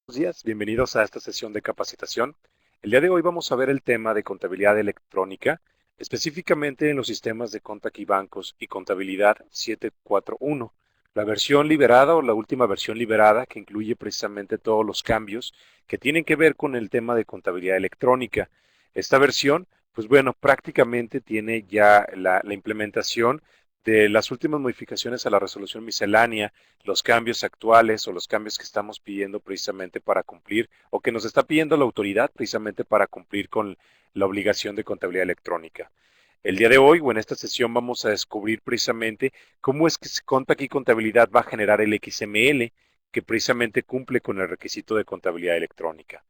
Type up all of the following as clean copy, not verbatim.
Buenos días, bienvenidos a esta sesión de capacitación. El día de hoy vamos a ver el tema de contabilidad electrónica, específicamente en los sistemas de Contact y Bancos y Contabilidad 741, la versión liberada o la última versión liberada que incluye precisamente todos los cambios que tienen que ver con el tema de contabilidad electrónica. Esta versión, pues bueno, prácticamente tiene ya la implementación de las últimas modificaciones a la resolución miscelánea, los cambios actuales o los cambios que estamos pidiendo precisamente para cumplir o que nos está pidiendo la autoridad precisamente para cumplir con la obligación de contabilidad electrónica. El día de hoy o en esta sesión vamos a descubrir precisamente cómo es que Contact y Contabilidad va a generar el XML que precisamente cumple con el requisito de contabilidad electrónica.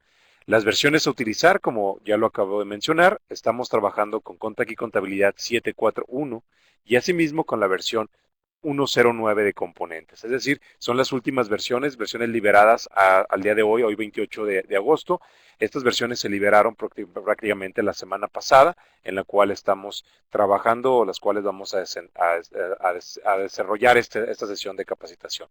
Las versiones a utilizar, como ya lo acabo de mencionar, estamos trabajando con Contact y Contabilidad 741 y asimismo con la versión 109 de componentes. Es decir, son las últimas versiones liberadas al día de hoy, hoy 28 de agosto. Estas versiones se liberaron prácticamente la semana pasada, en la cual estamos trabajando o las cuales vamos a desarrollar esta sesión de capacitación.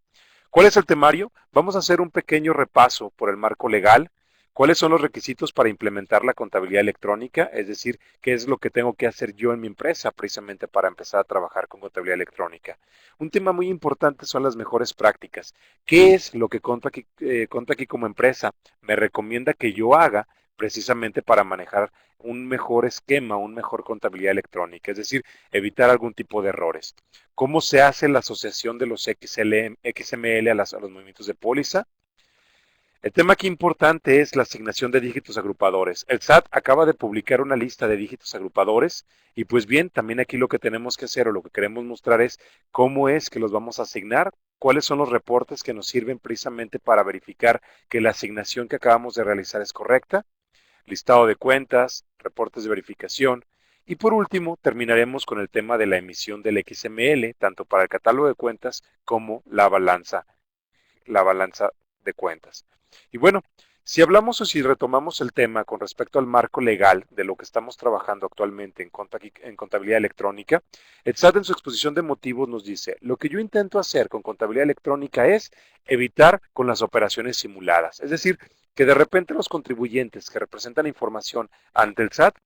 ¿Cuál es el temario? Vamos a hacer un pequeño repaso por el marco legal. ¿Cuáles son los requisitos para implementar la contabilidad electrónica? Es decir, ¿qué es lo que tengo que hacer yo en mi empresa precisamente para empezar a trabajar con contabilidad electrónica? Un tema muy importante son las mejores prácticas. ¿Qué es lo que Conta aquí como empresa me recomienda que yo haga precisamente para manejar un mejor esquema, una mejor contabilidad electrónica? Es decir, evitar algún tipo de errores. ¿Cómo se hace la asociación de los XML a los movimientos de póliza? El tema aquí importante es la asignación de dígitos agrupadores. El SAT acaba de publicar una lista de dígitos agrupadores y pues bien, también aquí lo que tenemos que hacer o lo que queremos mostrar es cómo es que los vamos a asignar, cuáles son los reportes que nos sirven precisamente para verificar que la asignación que acabamos de realizar es correcta, listado de cuentas, reportes de verificación y por último terminaremos con el tema de la emisión del XML, tanto para el catálogo de cuentas como la balanza de cuentas. Y bueno, si hablamos o si retomamos el tema con respecto al marco legal de lo que estamos trabajando actualmente en contabilidad electrónica, el SAT en su exposición de motivos nos dice, lo que yo intento hacer con contabilidad electrónica es evitar con las operaciones simuladas. Es decir, que de repente los contribuyentes que representan información ante el SAT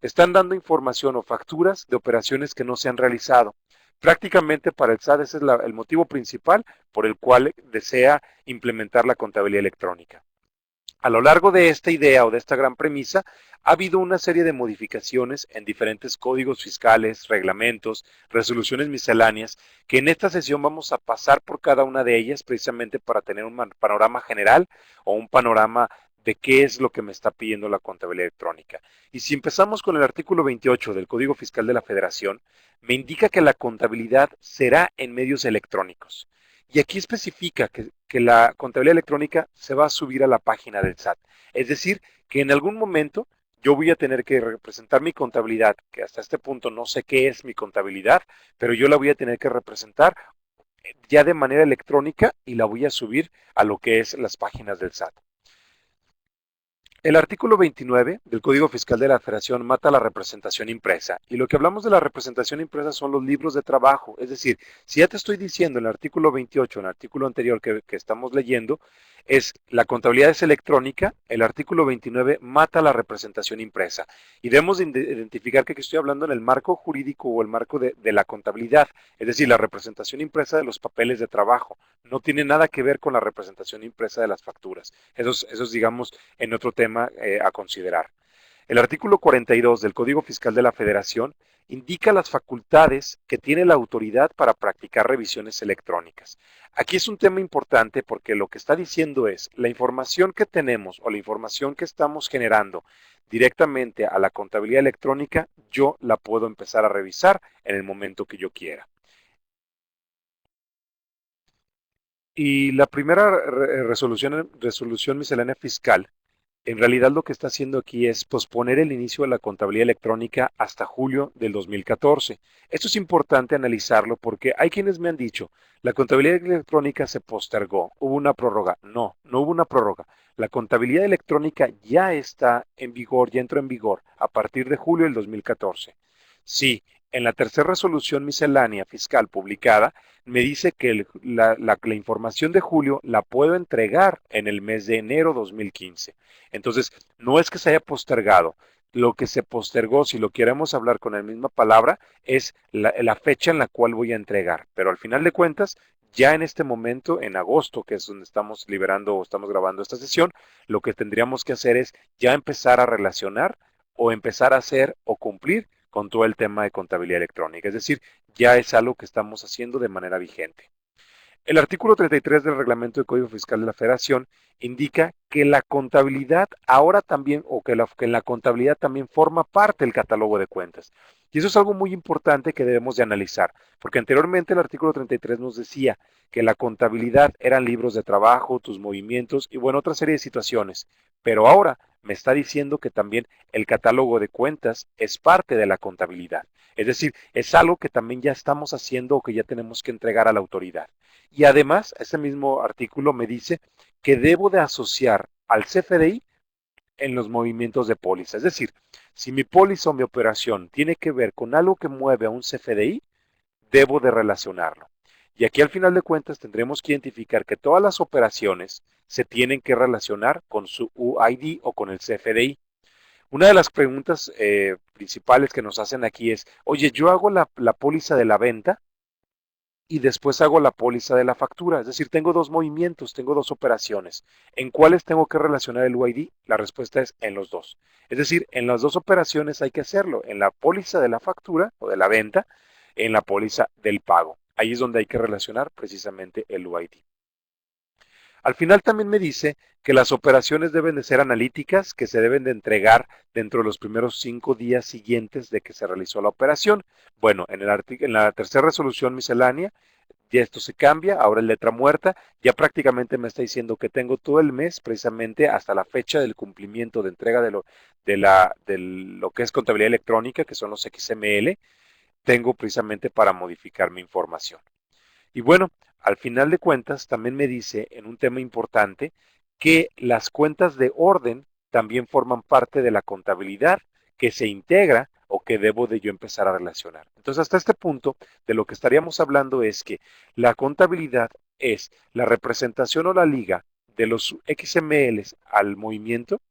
están dando información o facturas de operaciones que no se han realizado. Prácticamente para el SAT ese es el motivo principal por el cual desea implementar la contabilidad electrónica. A lo largo de esta idea o de esta gran premisa, ha habido una serie de modificaciones en diferentes códigos fiscales, reglamentos, resoluciones misceláneas, que en esta sesión vamos a pasar por cada una de ellas precisamente para tener un panorama general o un panorama de qué es lo que me está pidiendo la contabilidad electrónica. Y si empezamos con el artículo 28 del Código Fiscal de la Federación, me indica que la contabilidad será en medios electrónicos. Y aquí especifica que la contabilidad electrónica se va a subir a la página del SAT. Es decir, que en algún momento yo voy a tener que representar mi contabilidad, que hasta este punto no sé qué es mi contabilidad, pero yo la voy a tener que representar ya de manera electrónica y la voy a subir a lo que es las páginas del SAT. El artículo 29 del Código Fiscal de la Federación mata la representación impresa. Y lo que hablamos de la representación impresa son los libros de trabajo. Es decir, si ya te estoy diciendo en el artículo 28, en el artículo anterior que estamos leyendo, es la contabilidad es electrónica, el artículo 29 mata la representación impresa. Y debemos identificar que aquí estoy hablando en el marco jurídico o el marco de la contabilidad, es decir, la representación impresa de los papeles de trabajo. No tiene nada que ver con la representación impresa de las facturas. Eso es digamos, en otro tema a considerar. El artículo 42 del Código Fiscal de la Federación indica las facultades que tiene la autoridad para practicar revisiones electrónicas. Aquí es un tema importante porque lo que está diciendo es la información que tenemos o la información que estamos generando directamente a la contabilidad electrónica, yo la puedo empezar a revisar en el momento que yo quiera. Y la primera resolución miscelánea fiscal en realidad lo que está haciendo aquí es posponer el inicio de la contabilidad electrónica hasta julio del 2014. Esto es importante analizarlo porque hay quienes me han dicho, la contabilidad electrónica se postergó, hubo una prórroga. No, no hubo una prórroga. La contabilidad electrónica ya está en vigor, ya entró en vigor a partir de julio del 2014. Sí, en la tercera resolución miscelánea fiscal publicada, me dice que la información de julio la puedo entregar en el mes de enero 2015. Entonces, no es que se haya postergado. Lo que se postergó, si lo queremos hablar con la misma palabra, es la fecha en la cual voy a entregar. Pero al final de cuentas, ya en este momento, en agosto, que es donde estamos liberando o estamos grabando esta sesión, lo que tendríamos que hacer es ya empezar a relacionar o empezar a hacer o cumplir con todo el tema de contabilidad electrónica. Es decir, ya es algo que estamos haciendo de manera vigente. El artículo 33 del Reglamento de Código Fiscal de la Federación indica que la contabilidad ahora también, o que la contabilidad también forma parte del catálogo de cuentas. Y eso es algo muy importante que debemos de analizar, porque anteriormente el artículo 33 nos decía que la contabilidad eran libros de trabajo, tus movimientos y bueno, otra serie de situaciones. Pero ahora me está diciendo que también el catálogo de cuentas es parte de la contabilidad. Es decir, es algo que también ya estamos haciendo o que ya tenemos que entregar a la autoridad. Y además, ese mismo artículo me dice que debo de asociar al CFDI en los movimientos de póliza. Es decir, si mi póliza o mi operación tiene que ver con algo que mueve a un CFDI, debo de relacionarlo. Y aquí al final de cuentas tendremos que identificar que todas las operaciones se tienen que relacionar con su UID o con el CFDI. Una de las preguntas principales que nos hacen aquí es, oye, yo hago la póliza de la venta y después hago la póliza de la factura. Es decir, tengo dos movimientos, tengo dos operaciones. ¿En cuáles tengo que relacionar el UID? La respuesta es en los dos. Es decir, en las dos operaciones hay que hacerlo, en la póliza de la factura o de la venta, en la póliza del pago. Ahí es donde hay que relacionar precisamente el UID. Al final también me dice que las operaciones deben de ser analíticas, que se deben de entregar dentro de los primeros 5 días siguientes de que se realizó la operación. Bueno, en la tercera resolución miscelánea, ya esto se cambia, ahora es letra muerta, ya prácticamente me está diciendo que tengo todo el mes precisamente hasta la fecha del cumplimiento de entrega de lo que es contabilidad electrónica, que son los XML, tengo precisamente para modificar mi información. Y bueno, al final de cuentas también me dice en un tema importante que las cuentas de orden también forman parte de la contabilidad que se integra o que debo de yo empezar a relacionar. Entonces, hasta este punto, de lo que estaríamos hablando es que la contabilidad es la representación o la liga de los XMLs al movimiento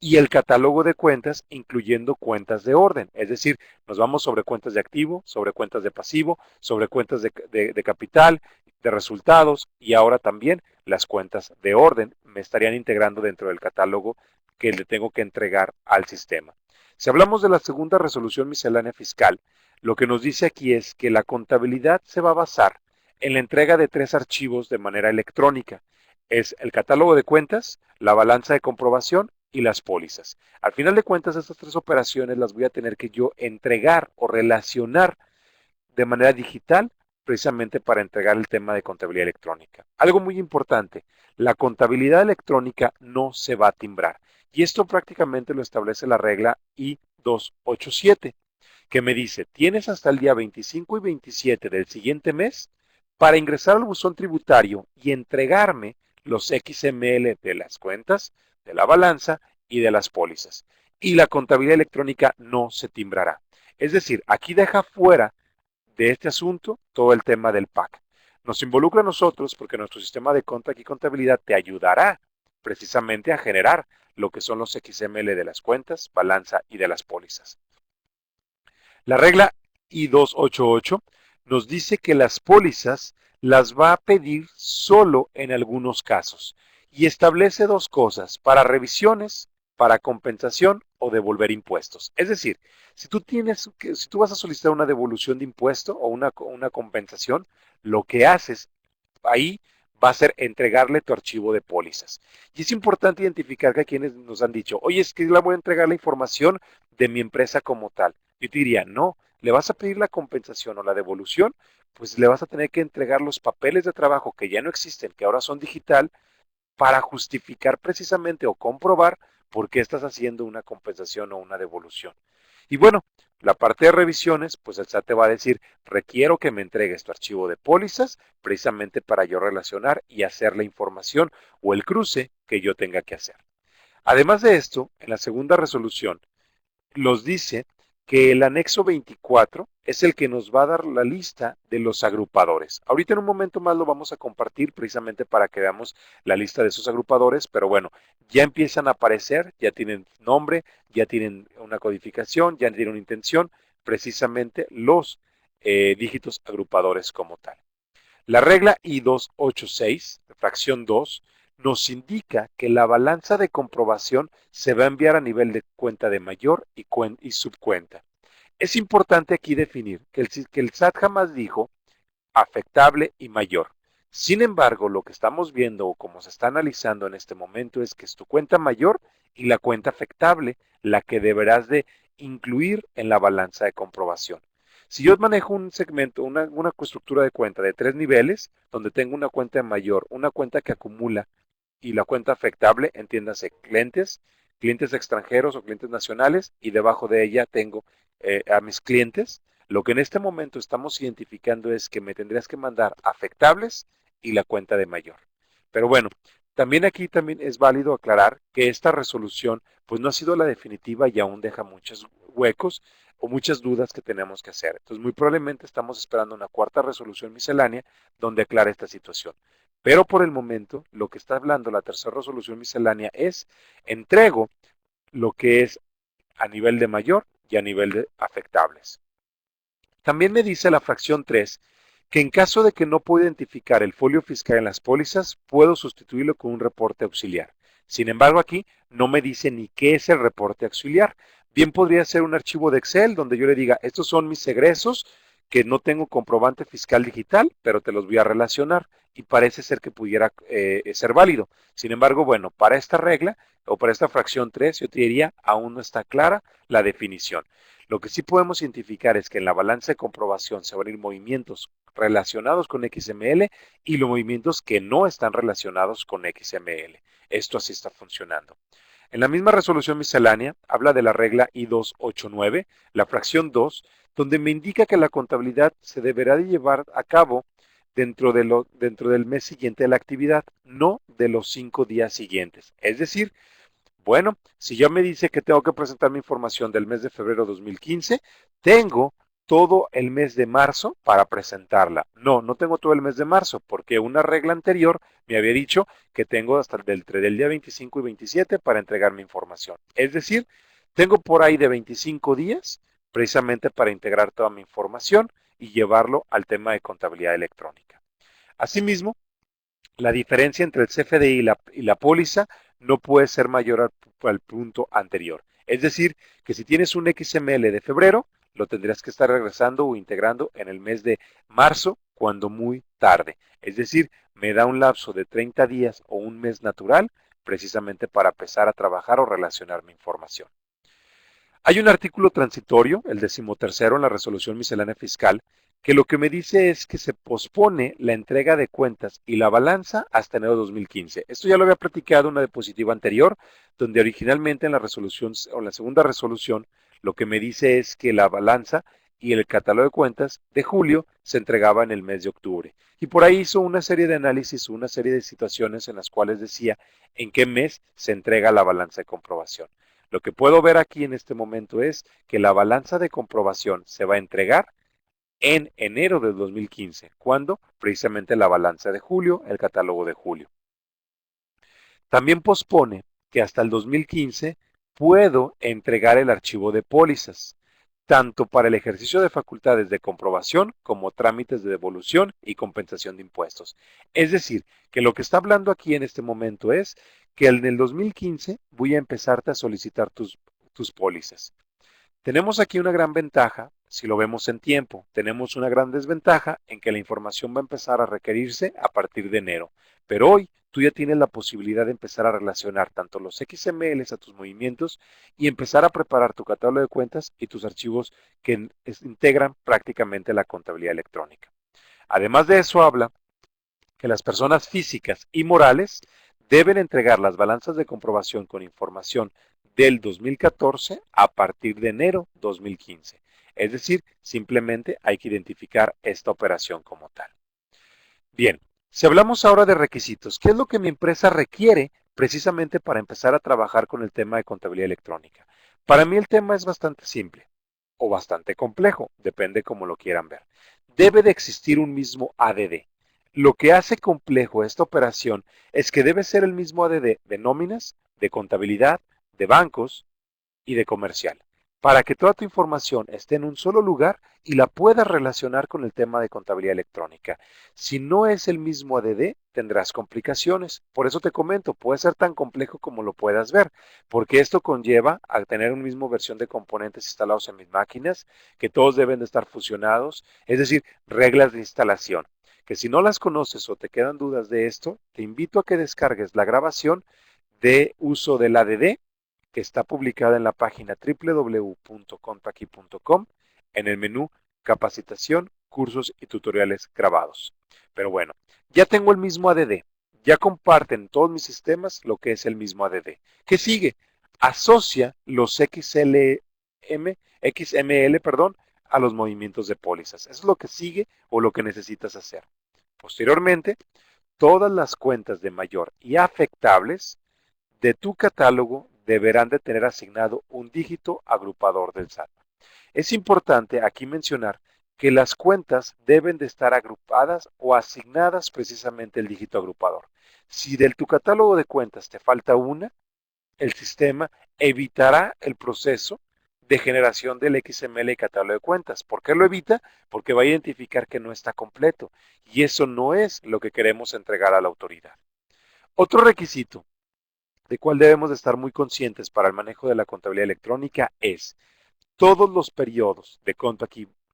y el catálogo de cuentas, incluyendo cuentas de orden. Es decir, nos vamos sobre cuentas de activo, sobre cuentas de pasivo, sobre cuentas de capital, de resultados y ahora también las cuentas de orden me estarían integrando dentro del catálogo que le tengo que entregar al sistema. Si hablamos de la segunda resolución miscelánea fiscal, lo que nos dice aquí es que la contabilidad se va a basar en la entrega de 3 archivos de manera electrónica. Es el catálogo de cuentas, la balanza de comprobación y las pólizas. Al final de cuentas, estas 3 operaciones las voy a tener que yo entregar o relacionar de manera digital precisamente para entregar el tema de contabilidad electrónica. Algo muy importante, la contabilidad electrónica no se va a timbrar. Y esto prácticamente lo establece la regla I287, que me dice, tienes hasta el día 25 y 27 del siguiente mes para ingresar al buzón tributario y entregarme los XML de las cuentas, de la balanza y de las pólizas. Y la contabilidad electrónica no se timbrará. Es decir, aquí deja fuera de este asunto todo el tema del PAC. Nos involucra a nosotros porque nuestro sistema de conta y contabilidad te ayudará precisamente a generar lo que son los XML de las cuentas, balanza y de las pólizas. La regla I288 nos dice que las pólizas las va a pedir solo en algunos casos y establece dos cosas, para revisiones, para compensación o devolver impuestos. Es decir, si tú vas a solicitar una devolución de impuesto o una compensación, lo que haces ahí va a ser entregarle tu archivo de pólizas. Y es importante identificar que hay quienes nos han dicho, oye, es que le voy a entregar la información de mi empresa como tal. Yo te diría, no, le vas a pedir la compensación o la devolución, pues le vas a tener que entregar los papeles de trabajo que ya no existen, que ahora son digital, para justificar precisamente o comprobar por qué estás haciendo una compensación o una devolución. Y bueno, la parte de revisiones, pues el SAT te va a decir, requiero que me entregues tu archivo de pólizas precisamente para yo relacionar y hacer la información o el cruce que yo tenga que hacer. Además de esto, en la segunda resolución, nos dice que el anexo 24 es el que nos va a dar la lista de los agrupadores. Ahorita en un momento más lo vamos a compartir precisamente para que veamos la lista de esos agrupadores, pero bueno, ya empiezan a aparecer, ya tienen nombre, ya tienen una codificación, ya tienen una intención, precisamente los dígitos agrupadores como tal. La regla I286, fracción 2, nos indica que la balanza de comprobación se va a enviar a nivel de cuenta de mayor y subcuenta. Es importante aquí definir que el SAT jamás dijo afectable y mayor. Sin embargo, lo que estamos viendo o como se está analizando en este momento es que es tu cuenta mayor y la cuenta afectable la que deberás de incluir en la balanza de comprobación. Si yo manejo un segmento, una estructura de cuenta de 3 niveles, donde tengo una cuenta mayor, una cuenta que acumula y la cuenta afectable, entiéndase, clientes extranjeros o clientes nacionales, y debajo de ella tengo a mis clientes. Lo que en este momento estamos identificando es que me tendrías que mandar afectables y la cuenta de mayor. Pero bueno, también aquí también es válido aclarar que esta resolución pues no ha sido la definitiva y aún deja muchos huecos o muchas dudas que tenemos que hacer. Entonces muy probablemente estamos esperando una cuarta resolución miscelánea donde aclare esta situación. Pero por el momento, lo que está hablando la tercera resolución miscelánea es entrego lo que es a nivel de mayor y a nivel de afectables. También me dice la fracción 3 que en caso de que no pueda identificar el folio fiscal en las pólizas, puedo sustituirlo con un reporte auxiliar. Sin embargo, aquí no me dice ni qué es el reporte auxiliar. Bien podría ser un archivo de Excel donde yo le diga, estos son mis egresos, que no tengo comprobante fiscal digital, pero te los voy a relacionar y parece ser que pudiera ser válido. Sin embargo, bueno, para esta regla o para esta fracción 3, yo te diría, aún no está clara la definición. Lo que sí podemos identificar es que en la balanza de comprobación se van a ir movimientos relacionados con XML y los movimientos que no están relacionados con XML. Esto así está funcionando. En la misma resolución miscelánea habla de la regla I289, la fracción 2, donde me indica que la contabilidad se deberá de llevar a cabo dentro del mes siguiente de la actividad, no de los 5 días siguientes. Es decir, bueno, si ya me dice que tengo que presentar mi información del mes de febrero de 2015, tengo todo el mes de marzo para presentarla. No, no tengo todo el mes de marzo, porque una regla anterior me había dicho que tengo hasta entre el día 25 y 27 para entregar mi información. Es decir, tengo por ahí de 25 días precisamente para integrar toda mi información y llevarlo al tema de contabilidad electrónica. Asimismo, la diferencia entre el CFDI y la póliza no puede ser mayor al punto anterior. Es decir, que si tienes un XML de febrero, lo tendrías que estar regresando o integrando en el mes de marzo, cuando muy tarde. Es decir, me da un lapso de 30 días o un mes natural, precisamente para empezar a trabajar o relacionar mi información. Hay un artículo transitorio, el 13º en la resolución miscelánea fiscal, que lo que me dice es que se pospone la entrega de cuentas y la balanza hasta enero de 2015. Esto ya lo había platicado en una diapositiva anterior, donde originalmente en la resolución o en la segunda resolución, lo que me dice es que la balanza y el catálogo de cuentas de julio se entregaba en el mes de octubre. Y por ahí hizo una serie de análisis, una serie de situaciones en las cuales decía en qué mes se entrega la balanza de comprobación. Lo que puedo ver aquí en este momento es que la balanza de comprobación se va a entregar en enero de 2015, cuando precisamente la balanza de julio, el catálogo de julio. También pospone que hasta el 2015 puedo entregar el archivo de pólizas, tanto para el ejercicio de facultades de comprobación como trámites de devolución y compensación de impuestos. Es decir, que lo que está hablando aquí en este momento es que en el 2015 voy a empezarte a solicitar tus pólizas. Tenemos aquí una gran ventaja si lo vemos en tiempo. Tenemos una gran desventaja en que la información va a empezar a requerirse a partir de enero. Pero hoy tú ya tienes la posibilidad de empezar a relacionar tanto los XMLs a tus movimientos y empezar a preparar tu catálogo de cuentas y tus archivos que integran prácticamente la contabilidad electrónica. Además de eso, habla que las personas físicas y morales deben entregar las balanzas de comprobación con información del 2014 a partir de enero 2015. Es decir, simplemente hay que identificar esta operación como tal. Bien, si hablamos ahora de requisitos, ¿qué es lo que mi empresa requiere precisamente para empezar a trabajar con el tema de contabilidad electrónica? Para mí el tema es bastante simple. o bastante complejo, depende cómo lo quieran ver. Debe de existir un mismo ADD. Lo que hace complejo esta operación es que debe ser el mismo ADD de nóminas, de contabilidad, de bancos y de comercial, para que toda tu información esté en un solo lugar y la puedas relacionar con el tema de contabilidad electrónica. Si no es el mismo ADD, tendrás complicaciones. Por eso te comento, puede ser tan complejo como lo puedas ver, porque esto conlleva a tener una misma versión de componentes instalados en mis máquinas, que todos deben de estar fusionados, es decir, reglas de instalación. Que si no las conoces o te quedan dudas de esto, te invito a que descargues la grabación de uso del ADD que está publicada en la página www.contaqui.com en el menú Capacitación, Cursos y Tutoriales Grabados. Pero bueno, ya tengo el mismo ADD. Ya comparten todos mis sistemas lo que es el mismo ADD. ¿Qué sigue? Asocia los XML, a los movimientos de pólizas. Eso es lo que sigue o lo que necesitas hacer. Posteriormente, todas las cuentas de mayor y afectables de tu catálogo deberán de tener asignado un dígito agrupador del SAT. Es importante aquí mencionar que las cuentas deben de estar agrupadas o asignadas precisamente el dígito agrupador. Si de tu catálogo de cuentas te falta una, el sistema evitará el proceso de generación del XML y catálogo de cuentas. ¿Por qué lo evita? Porque va a identificar que no está completo y eso no es lo que queremos entregar a la autoridad. Otro requisito de cual debemos de estar muy conscientes para el manejo de la contabilidad electrónica es todos los periodos de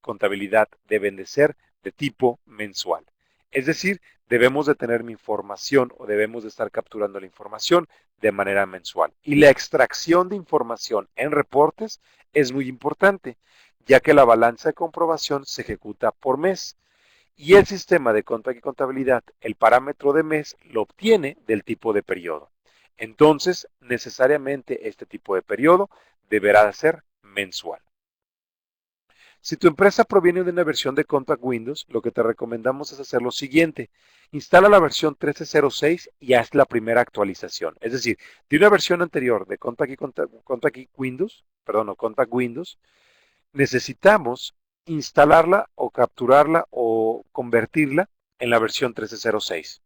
contabilidad deben de ser de tipo mensual. Es decir, debemos de tener mi información o debemos de estar capturando la información de manera mensual. Y la extracción de información en reportes es muy importante, ya que la balanza de comprobación se ejecuta por mes. Y el sistema de contabilidad, el parámetro de mes, lo obtiene del tipo de periodo. Entonces, necesariamente este tipo de periodo deberá ser mensual. Si tu empresa proviene de una versión de Contact Windows, lo que te recomendamos es hacer lo siguiente. Instala la versión 13.06 y haz la primera actualización. Es decir, de una versión anterior de Contact Windows, o Contact Windows, necesitamos instalarla o capturarla o convertirla en la versión 13.06.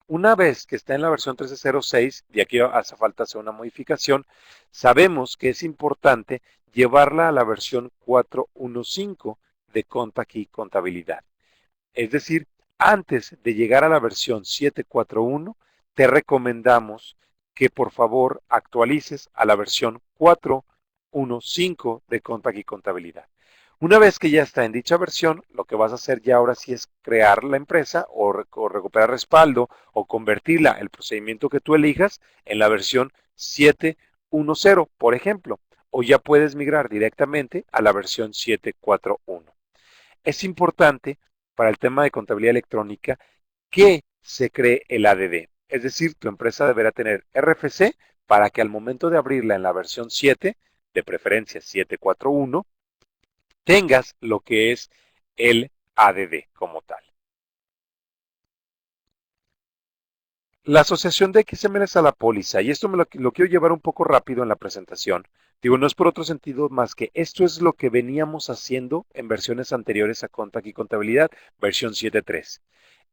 Una vez que está en la versión 13.06, y aquí hace falta hacer una modificación, sabemos que es importante llevarla a la versión 4.1.5 de Contact y Contabilidad. Es decir, antes de llegar a la versión 7.4.1, te recomendamos que por favor actualices a la versión 4.1.5 de Contact y Contabilidad. Una vez que ya está en dicha versión, lo que vas a hacer ya ahora sí es crear la empresa o recuperar respaldo o convertirla, el procedimiento que tú elijas, en la versión 7.1.0, por ejemplo, o ya puedes migrar directamente a la versión 7.4.1. Es importante para el tema de contabilidad electrónica que se cree el ADD. Es decir, tu empresa deberá tener RFC para que al momento de abrirla en la versión 7, de preferencia 7.4.1, tengas lo que es el ADD como tal. La asociación de XMLs a la póliza, y esto lo quiero llevar un poco rápido en la presentación. Digo, no es por otro sentido más que esto es lo que veníamos haciendo en versiones anteriores a Contact y Contabilidad, versión 7.3.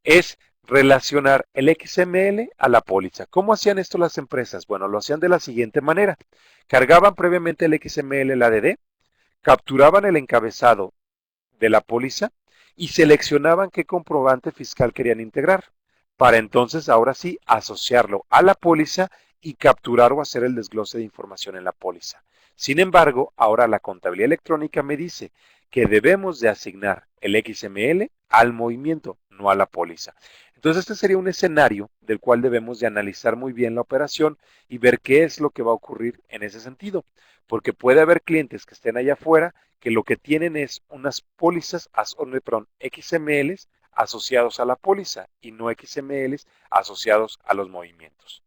Es relacionar el XML a la póliza. ¿Cómo hacían esto las empresas? Bueno, lo hacían de la siguiente manera. Cargaban previamente el XML, el ADD, capturaban el encabezado de la póliza y seleccionaban qué comprobante fiscal querían integrar, para entonces ahora sí asociarlo a la póliza y capturar o hacer el desglose de información en la póliza. Sin embargo, ahora la contabilidad electrónica me dice que debemos de asignar el XML al movimiento, no a la póliza. Entonces este sería un escenario del cual debemos de analizar muy bien la operación y ver qué es lo que va a ocurrir en ese sentido, porque puede haber clientes que estén allá afuera que lo que tienen es unas pólizas, XMLs asociados a la póliza y no XMLs asociados a los movimientos.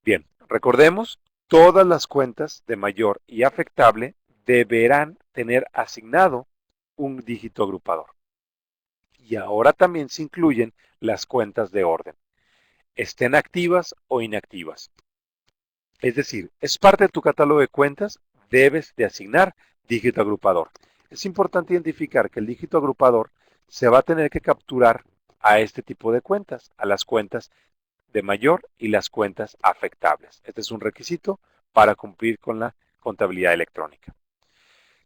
Bien, recordemos, todas las cuentas de mayor y afectable deberán tener asignado un dígito agrupador. Y ahora también se incluyen las cuentas de orden, estén activas o inactivas. Es decir, es parte de tu catálogo de cuentas, debes de asignar dígito agrupador. Es importante identificar que el dígito agrupador se va a tener que capturar a este tipo de cuentas, a las cuentas de mayor y las cuentas afectables. Este es un requisito para cumplir con la contabilidad electrónica.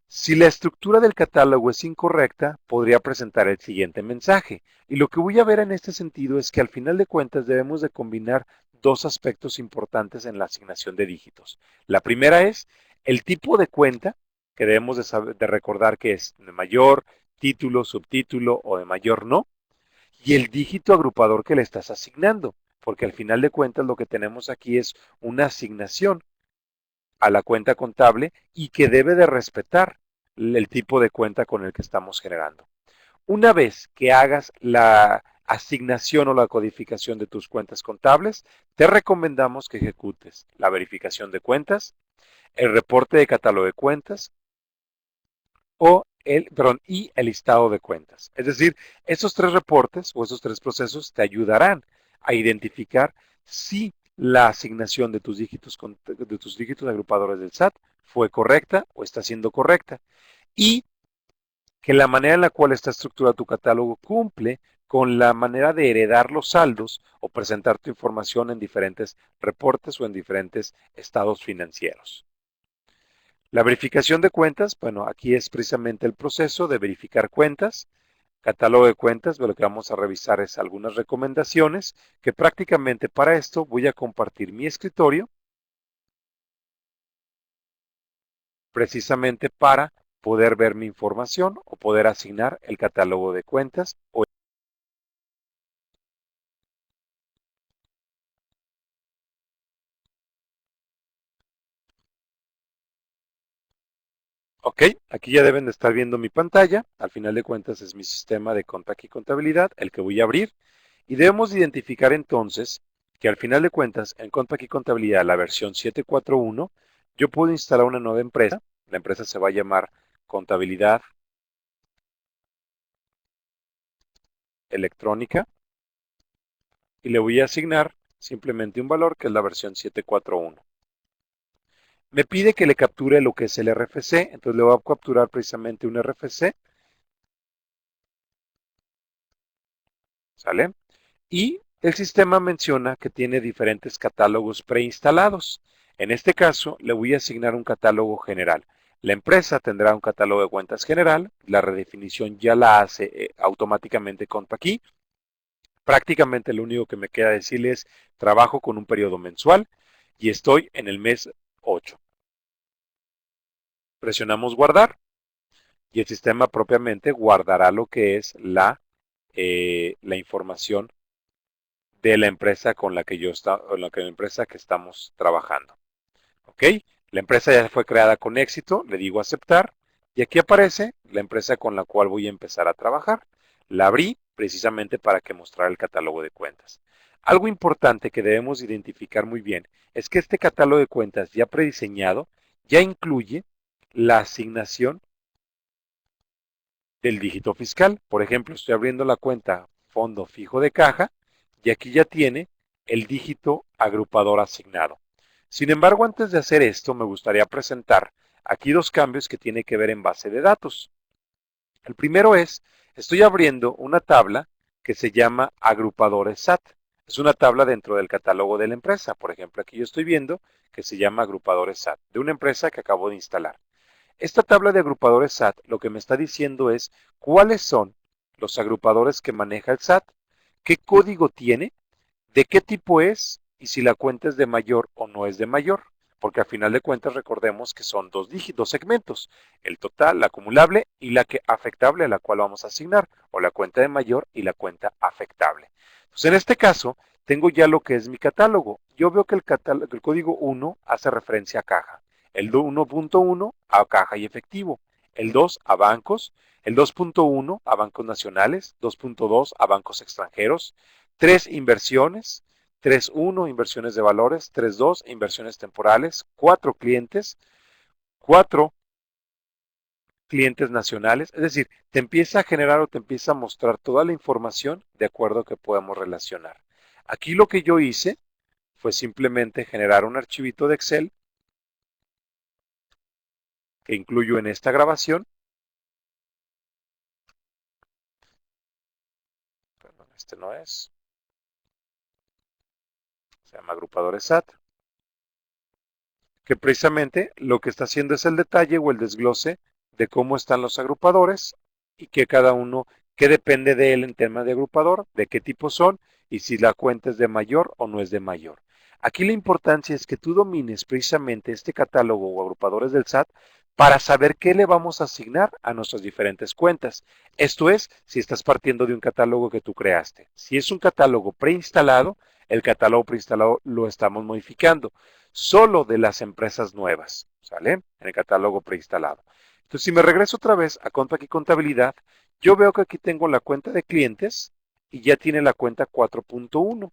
Si la estructura del catálogo es incorrecta, podría presentar el siguiente mensaje. Y lo que voy a ver en este sentido es que al final de cuentas debemos de combinar dos aspectos importantes en la asignación de dígitos. La primera es el tipo de cuenta, que debemos de recordar que es de mayor, título, subtítulo o de mayor no, y el dígito agrupador que le estás asignando, porque al final de cuentas lo que tenemos aquí es una asignación a la cuenta contable y que debe de respetar el tipo de cuenta con el que estamos generando. Una vez que hagas la asignación o la codificación de tus cuentas contables, te recomendamos que ejecutes la verificación de cuentas, el reporte de catálogo de cuentas y el listado de cuentas. Es decir, esos tres reportes o esos tres procesos te ayudarán a identificar si la asignación de tus dígitos agrupadores del SAT fue correcta o está siendo correcta y que la manera en la cual está estructurado tu catálogo cumple con la manera de heredar los saldos o presentar tu información en diferentes reportes o en diferentes estados financieros. La verificación de cuentas, bueno, aquí es precisamente el proceso de verificar cuentas, catálogo de cuentas, lo que vamos a revisar es algunas recomendaciones que prácticamente para esto voy a compartir mi escritorio precisamente para poder ver mi información o poder asignar el catálogo de cuentas. Ok, aquí ya deben de estar viendo mi pantalla. Al final de cuentas es mi sistema de Contact y Contabilidad, el que voy a abrir. Y debemos identificar entonces que al final de cuentas en Contact y Contabilidad, la versión 741, yo puedo instalar una nueva empresa. La empresa se va a llamar Contabilidad Electrónica y le voy a asignar simplemente un valor que es la versión 741. Me pide que le capture lo que es el RFC, entonces le voy a capturar precisamente un RFC, ¿sale? Y el sistema menciona que tiene diferentes catálogos preinstalados. En este caso, le voy a asignar un catálogo general. La empresa tendrá un catálogo de cuentas general, la redefinición ya la hace automáticamente aquí. Prácticamente lo único que me queda decirle es trabajo con un periodo mensual y estoy en el mes 8. Presionamos guardar y el sistema propiamente guardará lo que es la información de la empresa con la que la empresa que estamos trabajando. ¿Ok? La empresa ya fue creada con éxito, le digo aceptar y aquí aparece la empresa con la cual voy a empezar a trabajar. La abrí precisamente para que mostrara el catálogo de cuentas. Algo importante que debemos identificar muy bien es que este catálogo de cuentas ya prediseñado ya incluye la asignación del dígito fiscal. Por ejemplo, estoy abriendo la cuenta fondo fijo de caja y aquí ya tiene el dígito agrupador asignado. Sin embargo, antes de hacer esto, me gustaría presentar aquí dos cambios que tiene que ver en base de datos. El primero es, estoy abriendo una tabla que se llama agrupadores SAT. Es una tabla dentro del catálogo de la empresa. Por ejemplo, aquí yo estoy viendo que se llama agrupadores SAT, de una empresa que acabo de instalar. Esta tabla de agrupadores SAT lo que me está diciendo es cuáles son los agrupadores que maneja el SAT, qué código tiene, de qué tipo es y si la cuenta es de mayor o no es de mayor. Porque al final de cuentas recordemos que son dos segmentos, el total, la acumulable y la que afectable a la cual vamos a asignar, o la cuenta de mayor y la cuenta afectable. Entonces en este caso tengo ya lo que es mi catálogo. Yo veo que el código 1 hace referencia a caja, el 1.1 a caja y efectivo, el 2 a bancos, el 2.1 a bancos nacionales, 2.2 a bancos extranjeros, 3 inversiones, 3.1 inversiones de valores, 3.2 inversiones temporales, 4 clientes, 4 clientes nacionales, es decir, te empieza a generar o te empieza a mostrar toda la información de acuerdo a que podamos relacionar. Aquí lo que yo hice fue simplemente generar un archivito de Excel que incluyo en esta grabación, perdón, este no es, se llama agrupadores SAT, que precisamente lo que está haciendo es el detalle o el desglose de cómo están los agrupadores y que cada uno, qué depende de él en tema de agrupador, de qué tipo son y si la cuenta es de mayor o no es de mayor. Aquí la importancia es que tú domines precisamente este catálogo o agrupadores del SAT para saber qué le vamos a asignar a nuestras diferentes cuentas. Esto es, si estás partiendo de un catálogo que tú creaste. Si es un catálogo preinstalado, el catálogo preinstalado lo estamos modificando solo de las empresas nuevas, ¿sale? En el catálogo preinstalado. Entonces, si me regreso otra vez a Contact y Contabilidad, yo veo que aquí tengo la cuenta de clientes y ya tiene la cuenta 4.1.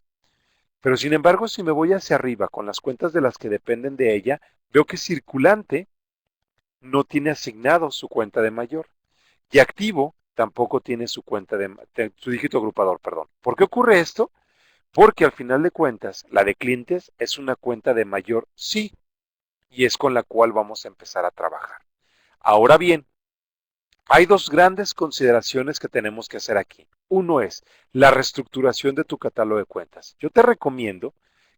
Pero sin embargo, si me voy hacia arriba con las cuentas de las que dependen de ella, veo que circulante no tiene asignado su cuenta de mayor. Y activo tampoco tiene su cuenta su dígito agrupador, perdón. ¿Por qué ocurre esto? Porque al final de cuentas, la de clientes es una cuenta de mayor sí, y es con la cual vamos a empezar a trabajar. Ahora bien, hay dos grandes consideraciones que tenemos que hacer aquí. Uno es la reestructuración de tu catálogo de cuentas. Yo te recomiendo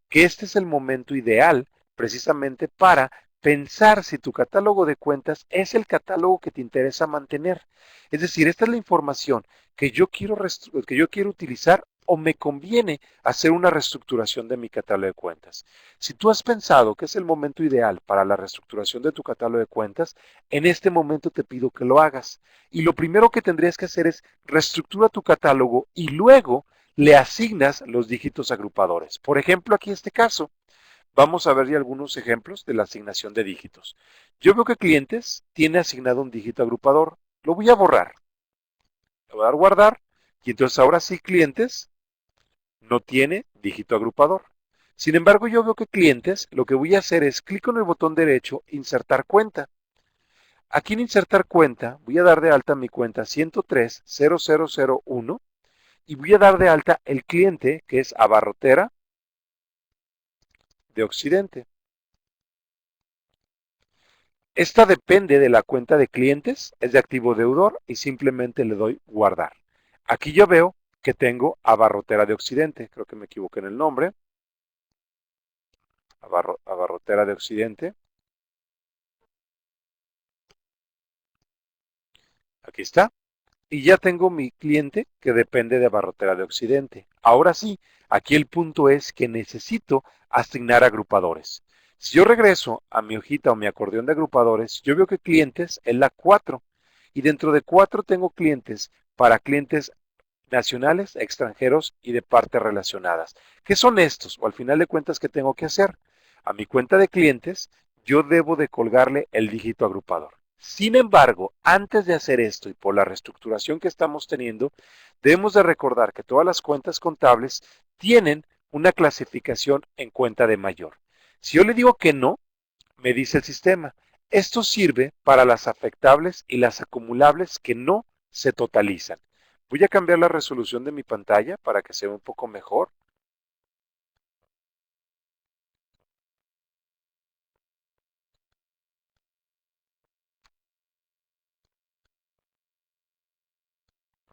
que este es el momento ideal precisamente para pensar si tu catálogo de cuentas es el catálogo que te interesa mantener. Es decir, esta es la información que yo quiero utilizar o me conviene hacer una reestructuración de mi catálogo de cuentas. Si tú has pensado que es el momento ideal para la reestructuración de tu catálogo de cuentas, en este momento te pido que lo hagas. Y lo primero que tendrías que hacer es reestructura tu catálogo y luego le asignas los dígitos agrupadores. Por ejemplo, aquí en este caso, vamos a ver ya algunos ejemplos de la asignación de dígitos. Yo veo que clientes tiene asignado un dígito agrupador. Lo voy a borrar. Le voy a dar guardar. Y entonces ahora sí, clientes no tiene dígito agrupador. Sin embargo, yo veo que clientes, lo que voy a hacer es clic en el botón derecho, insertar cuenta. Aquí en insertar cuenta, voy a dar de alta mi cuenta 103.0001 y voy a dar de alta el cliente que es Abarrotera de Occidente. Esta depende de la cuenta de clientes, es de activo deudor y simplemente le doy guardar. Aquí yo veo que tengo Abarrotera de Occidente, creo que me equivoqué en el nombre, Abarrotera de Occidente. Aquí está. Y ya tengo mi cliente que depende de Abarrotera de Occidente. Ahora sí, aquí el punto es que necesito asignar agrupadores. Si yo regreso a mi hojita o mi acordeón de agrupadores, yo veo que clientes es la 4 y dentro de 4 tengo clientes para clientes nacionales, extranjeros y de partes relacionadas. ¿Qué son estos? O al final de cuentas, ¿qué tengo que hacer? A mi cuenta de clientes, yo debo de colgarle el dígito agrupador. Sin embargo, antes de hacer esto y por la reestructuración que estamos teniendo, debemos de recordar que todas las cuentas contables tienen una clasificación en cuenta de mayor. Si yo le digo que no, me dice el sistema, esto sirve para las afectables y las acumulables que no se totalizan. Voy a cambiar la resolución de mi pantalla para que se vea un poco mejor.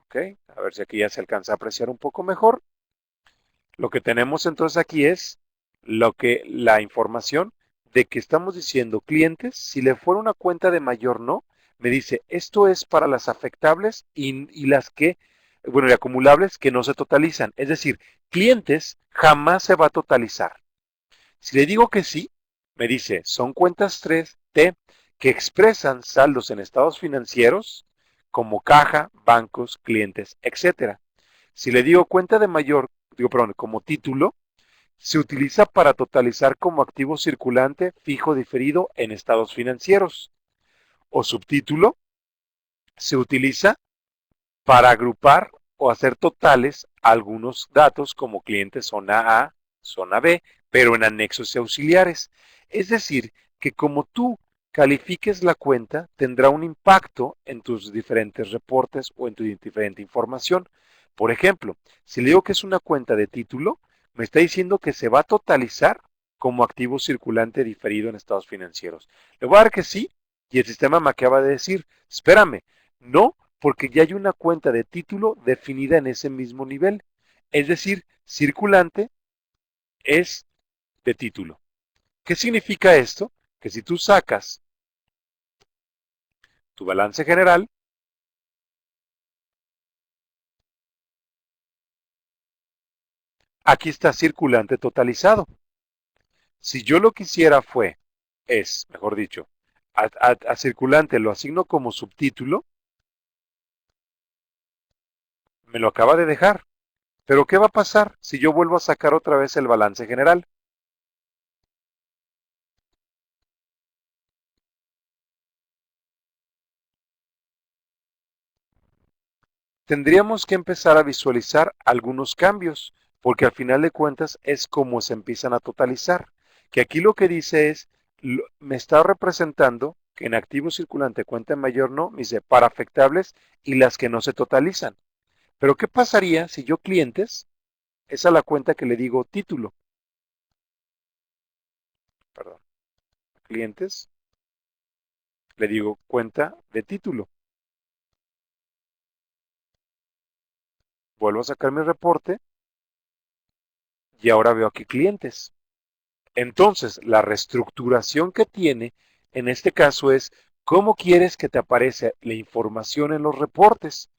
Ok, a ver si aquí ya se alcanza a apreciar un poco mejor. Lo que tenemos entonces aquí es la información de que estamos diciendo clientes, si le fuera una cuenta de mayor no, me dice esto es para las afectables y las que, bueno, y acumulables que no se totalizan. Es decir, clientes jamás se va a totalizar. Si le digo que sí, me dice son cuentas 3T que expresan saldos en estados financieros como caja, bancos, clientes, etcétera. Si le digo cuenta de mayor, digo, perdón, como título, se utiliza para totalizar como activo circulante fijo diferido en estados financieros. O subtítulo, se utiliza para agrupar o hacer totales algunos datos como clientes zona A, zona B, pero en anexos y auxiliares. Es decir, que como tú califiques la cuenta, tendrá un impacto en tus diferentes reportes o en tu diferente información. Por ejemplo, si le digo que es una cuenta de título, me está diciendo que se va a totalizar como activo circulante diferido en estados financieros. Le voy a dar que sí, Y el sistema me acaba de decir, espérame, no, porque ya hay una cuenta de título definida en ese mismo nivel. Es decir, circulante es de título. ¿Qué significa esto? Que si tú sacas tu balance general, aquí está circulante totalizado. Si yo lo quisiera mejor dicho, a circulante lo asigno como subtítulo, me lo acaba de dejar. Pero ¿qué va a pasar si yo vuelvo a sacar otra vez el balance general? Tendríamos que empezar a visualizar algunos cambios, porque al final de cuentas es como se empiezan a totalizar. Que aquí lo que dice es, me está representando que en activo circulante cuenta mayor no, me dice para afectables y las que no se totalizan. Pero ¿qué pasaría si yo clientes, esa es la cuenta que le digo título, perdón, clientes, le digo cuenta de título. Vuelvo a sacar mi reporte y ahora veo aquí clientes. Entonces, la reestructuración que tiene en este caso es cómo quieres que te aparezca la información en los reportes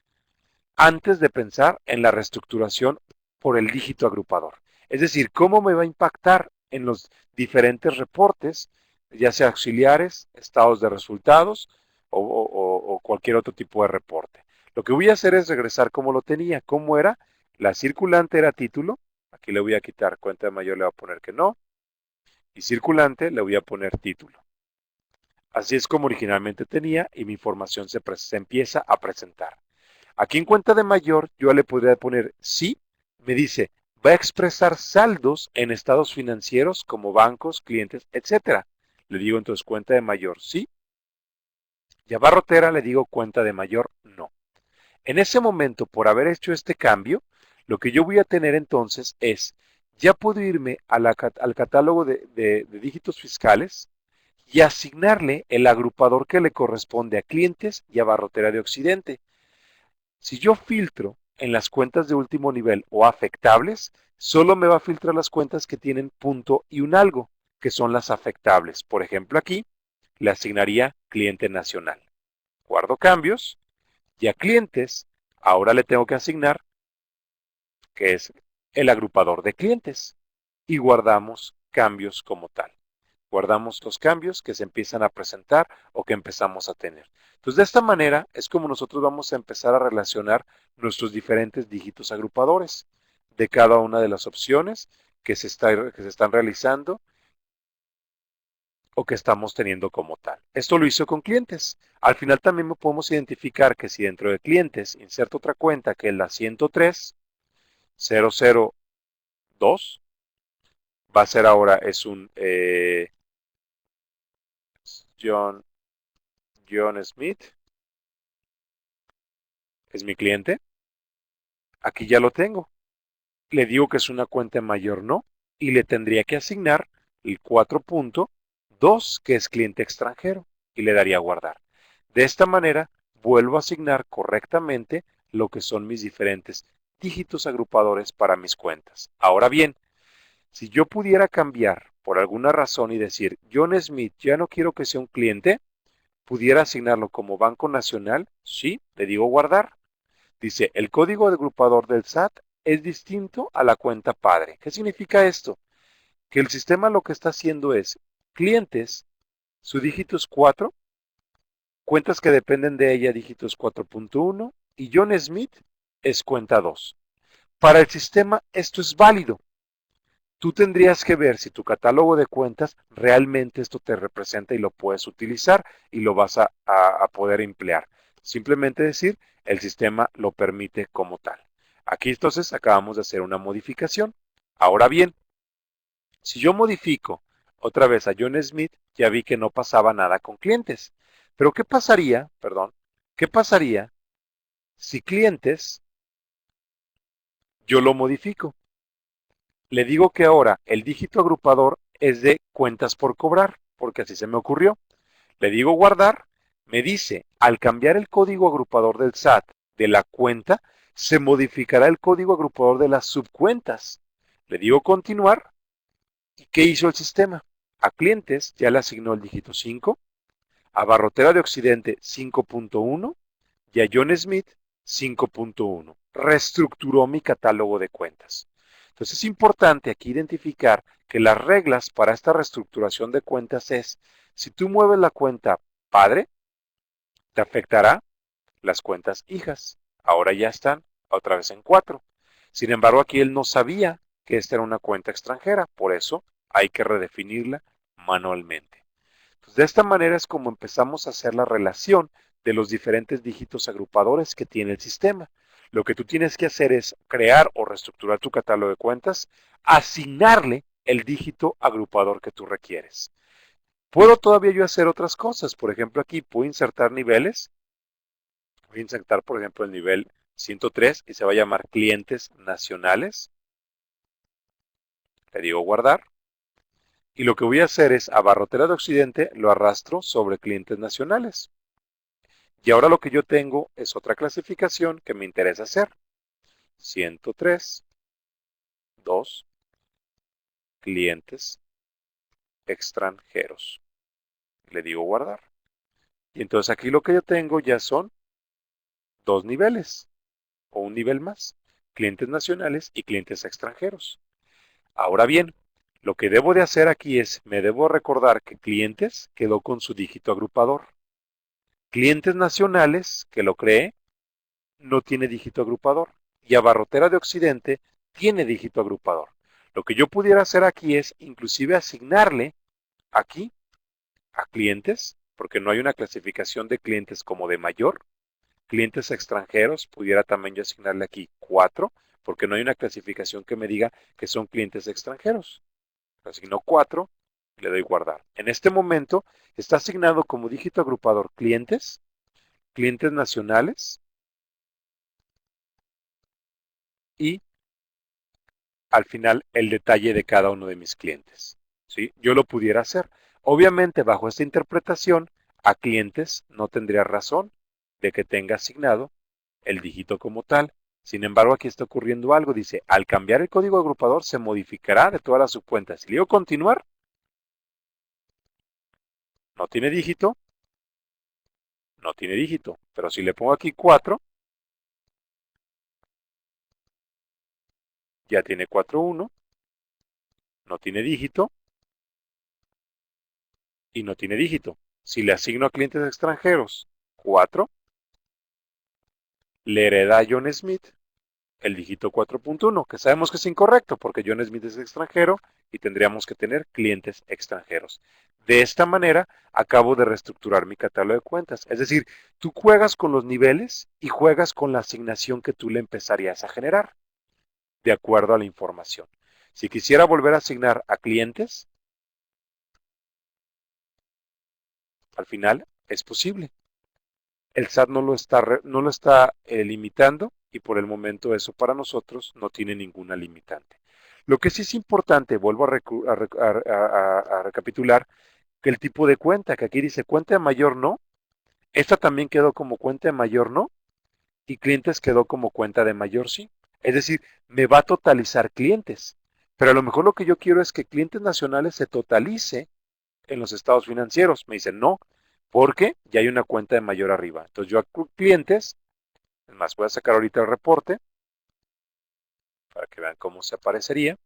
antes de pensar en la reestructuración por el dígito agrupador. Es decir, cómo me va a impactar en los diferentes reportes, ya sea auxiliares, estados de resultados o cualquier otro tipo de reporte. Lo que voy a hacer es regresar como lo tenía, cómo era, la circulante era título, aquí le voy a quitar cuenta de mayor, le voy a poner que no, y circulante le voy a poner título. Así es como originalmente tenía y mi información se empieza a presentar. Aquí en cuenta de mayor yo le podría poner sí, me dice, va a expresar saldos en estados financieros como bancos, clientes, etcétera. Le digo entonces cuenta de mayor sí, y a barrotera le digo cuenta de mayor no. En ese momento, por haber hecho este cambio, lo que yo voy a tener entonces es, ya puedo irme al catálogo de dígitos fiscales y asignarle el agrupador que le corresponde a clientes y a barrotera de Occidente. Si yo filtro en las cuentas de último nivel o afectables, solo me va a filtrar las cuentas que tienen punto y un algo, que son las afectables. Por ejemplo, aquí le asignaría cliente nacional. Guardo cambios y a clientes ahora le tengo que asignar, que es el agrupador de clientes. Y guardamos cambios como tal. Guardamos los cambios que se empiezan a presentar o que empezamos a tener. Entonces, de esta manera es como nosotros vamos a empezar a relacionar nuestros diferentes dígitos agrupadores de cada una de las opciones que se están realizando o que estamos teniendo como tal. Esto lo hizo con clientes. Al final también podemos identificar que si dentro de clientes inserto otra cuenta que es la 103.002, va a ser ahora, es un John, John Smith, es mi cliente. Aquí ya lo tengo. Le digo que es una cuenta mayor no y le tendría que asignar el 4.2 que es cliente extranjero y le daría a guardar. De esta manera vuelvo a asignar correctamente lo que son mis diferentes dígitos agrupadores para mis cuentas. Ahora bien, si yo pudiera cambiar por alguna razón y decir John Smith ya no quiero que sea un cliente, pudiera asignarlo como Banco Nacional, sí, le digo guardar. Dice, el código agrupador del SAT es distinto a la cuenta padre. ¿Qué significa esto? Que el sistema lo que está haciendo es clientes, su dígito es 4, cuentas que dependen de ella, dígitos 4.1, y John Smith es cuenta 2. Para el sistema esto es válido. Tú tendrías que ver si tu catálogo de cuentas realmente esto te representa y lo puedes utilizar y lo vas a poder emplear. Simplemente decir, el sistema lo permite como tal. Aquí entonces acabamos de hacer una modificación. Ahora bien, si yo modifico otra vez a John Smith, ya vi que no pasaba nada con clientes. Pero ¿qué pasaría, perdón, qué pasaría si clientes yo lo modifico? Le digo que ahora el dígito agrupador es de cuentas por cobrar, porque así se me ocurrió. Le digo guardar, me dice, al cambiar el código agrupador del SAT de la cuenta, se modificará el código agrupador de las subcuentas. Le digo continuar, ¿y qué hizo el sistema? A clientes ya le asignó el dígito 5, a Barrotera de Occidente 5.1 y a John Smith 5.1. Reestructuró mi catálogo de cuentas. Entonces es importante aquí identificar que las reglas para esta reestructuración de cuentas es, si tú mueves la cuenta padre, te afectará las cuentas hijas. Ahora ya están otra vez en 4. Sin embargo, aquí él no sabía que esta era una cuenta extranjera, por eso hay que redefinirla manualmente. Pues de esta manera es como empezamos a hacer la relación de los diferentes dígitos agrupadores que tiene el sistema. Lo que tú tienes que hacer es crear o reestructurar tu catálogo de cuentas, asignarle el dígito agrupador que tú requieres. Puedo todavía yo hacer otras cosas. Por ejemplo, aquí puedo insertar niveles. Voy a insertar, por ejemplo, el nivel 103 y se va a llamar clientes nacionales. Le digo guardar. Y lo que voy a hacer es a Barrotera de Occidente lo arrastro sobre clientes nacionales. Y ahora lo que yo tengo es otra clasificación que me interesa hacer. 103, 2, clientes extranjeros. Le digo guardar. Y entonces aquí lo que yo tengo ya son dos niveles o un nivel más. Clientes nacionales y clientes extranjeros. Ahora bien, lo que debo de hacer aquí es, me debo recordar que clientes quedó con su dígito agrupador. Clientes nacionales, que lo creé, no tiene dígito agrupador. Y a Barrotera de Occidente tiene dígito agrupador. Lo que yo pudiera hacer aquí es inclusive asignarle aquí a clientes, porque no hay una clasificación de clientes como de mayor. Clientes extranjeros, pudiera también yo asignarle aquí 4, porque no hay una clasificación que me diga que son clientes extranjeros. Asigno 4 y le doy guardar. En este momento está asignado como dígito agrupador clientes, clientes nacionales y al final el detalle de cada uno de mis clientes. ¿Sí? Yo lo pudiera hacer. Obviamente, bajo esta interpretación, a clientes no tendría razón de que tenga asignado el dígito como tal. Sin embargo, aquí está ocurriendo algo. Dice, al cambiar el código agrupador se modificará de todas las subcuentas. Si le digo continuar, no tiene dígito, no tiene dígito. Pero si le pongo aquí 4, ya tiene 4.1, no tiene dígito y no tiene dígito. Si le asigno a clientes extranjeros 4, le hereda a John Smith el dígito 4.1, que sabemos que es incorrecto porque John Smith es extranjero y tendríamos que tener clientes extranjeros. De esta manera, acabo de reestructurar mi catálogo de cuentas. Es decir, tú juegas con los niveles y juegas con la asignación que tú le empezarías a generar, de acuerdo a la información. Si quisiera volver a asignar a clientes, al final es posible. El SAT no lo está limitando y por el momento eso para nosotros no tiene ninguna limitante. Lo que sí es importante, vuelvo a recapitular, que el tipo de cuenta, que aquí dice cuenta de mayor no, esta también quedó como cuenta de mayor no y clientes quedó como cuenta de mayor sí. Es decir, me va a totalizar clientes, pero a lo mejor lo que yo quiero es que clientes nacionales se totalice en los estados financieros. Me dicen no, porque ya hay una cuenta de mayor arriba. Entonces yo a clientes, es más, voy a sacar ahorita el reporte para que vean cómo se aparecería.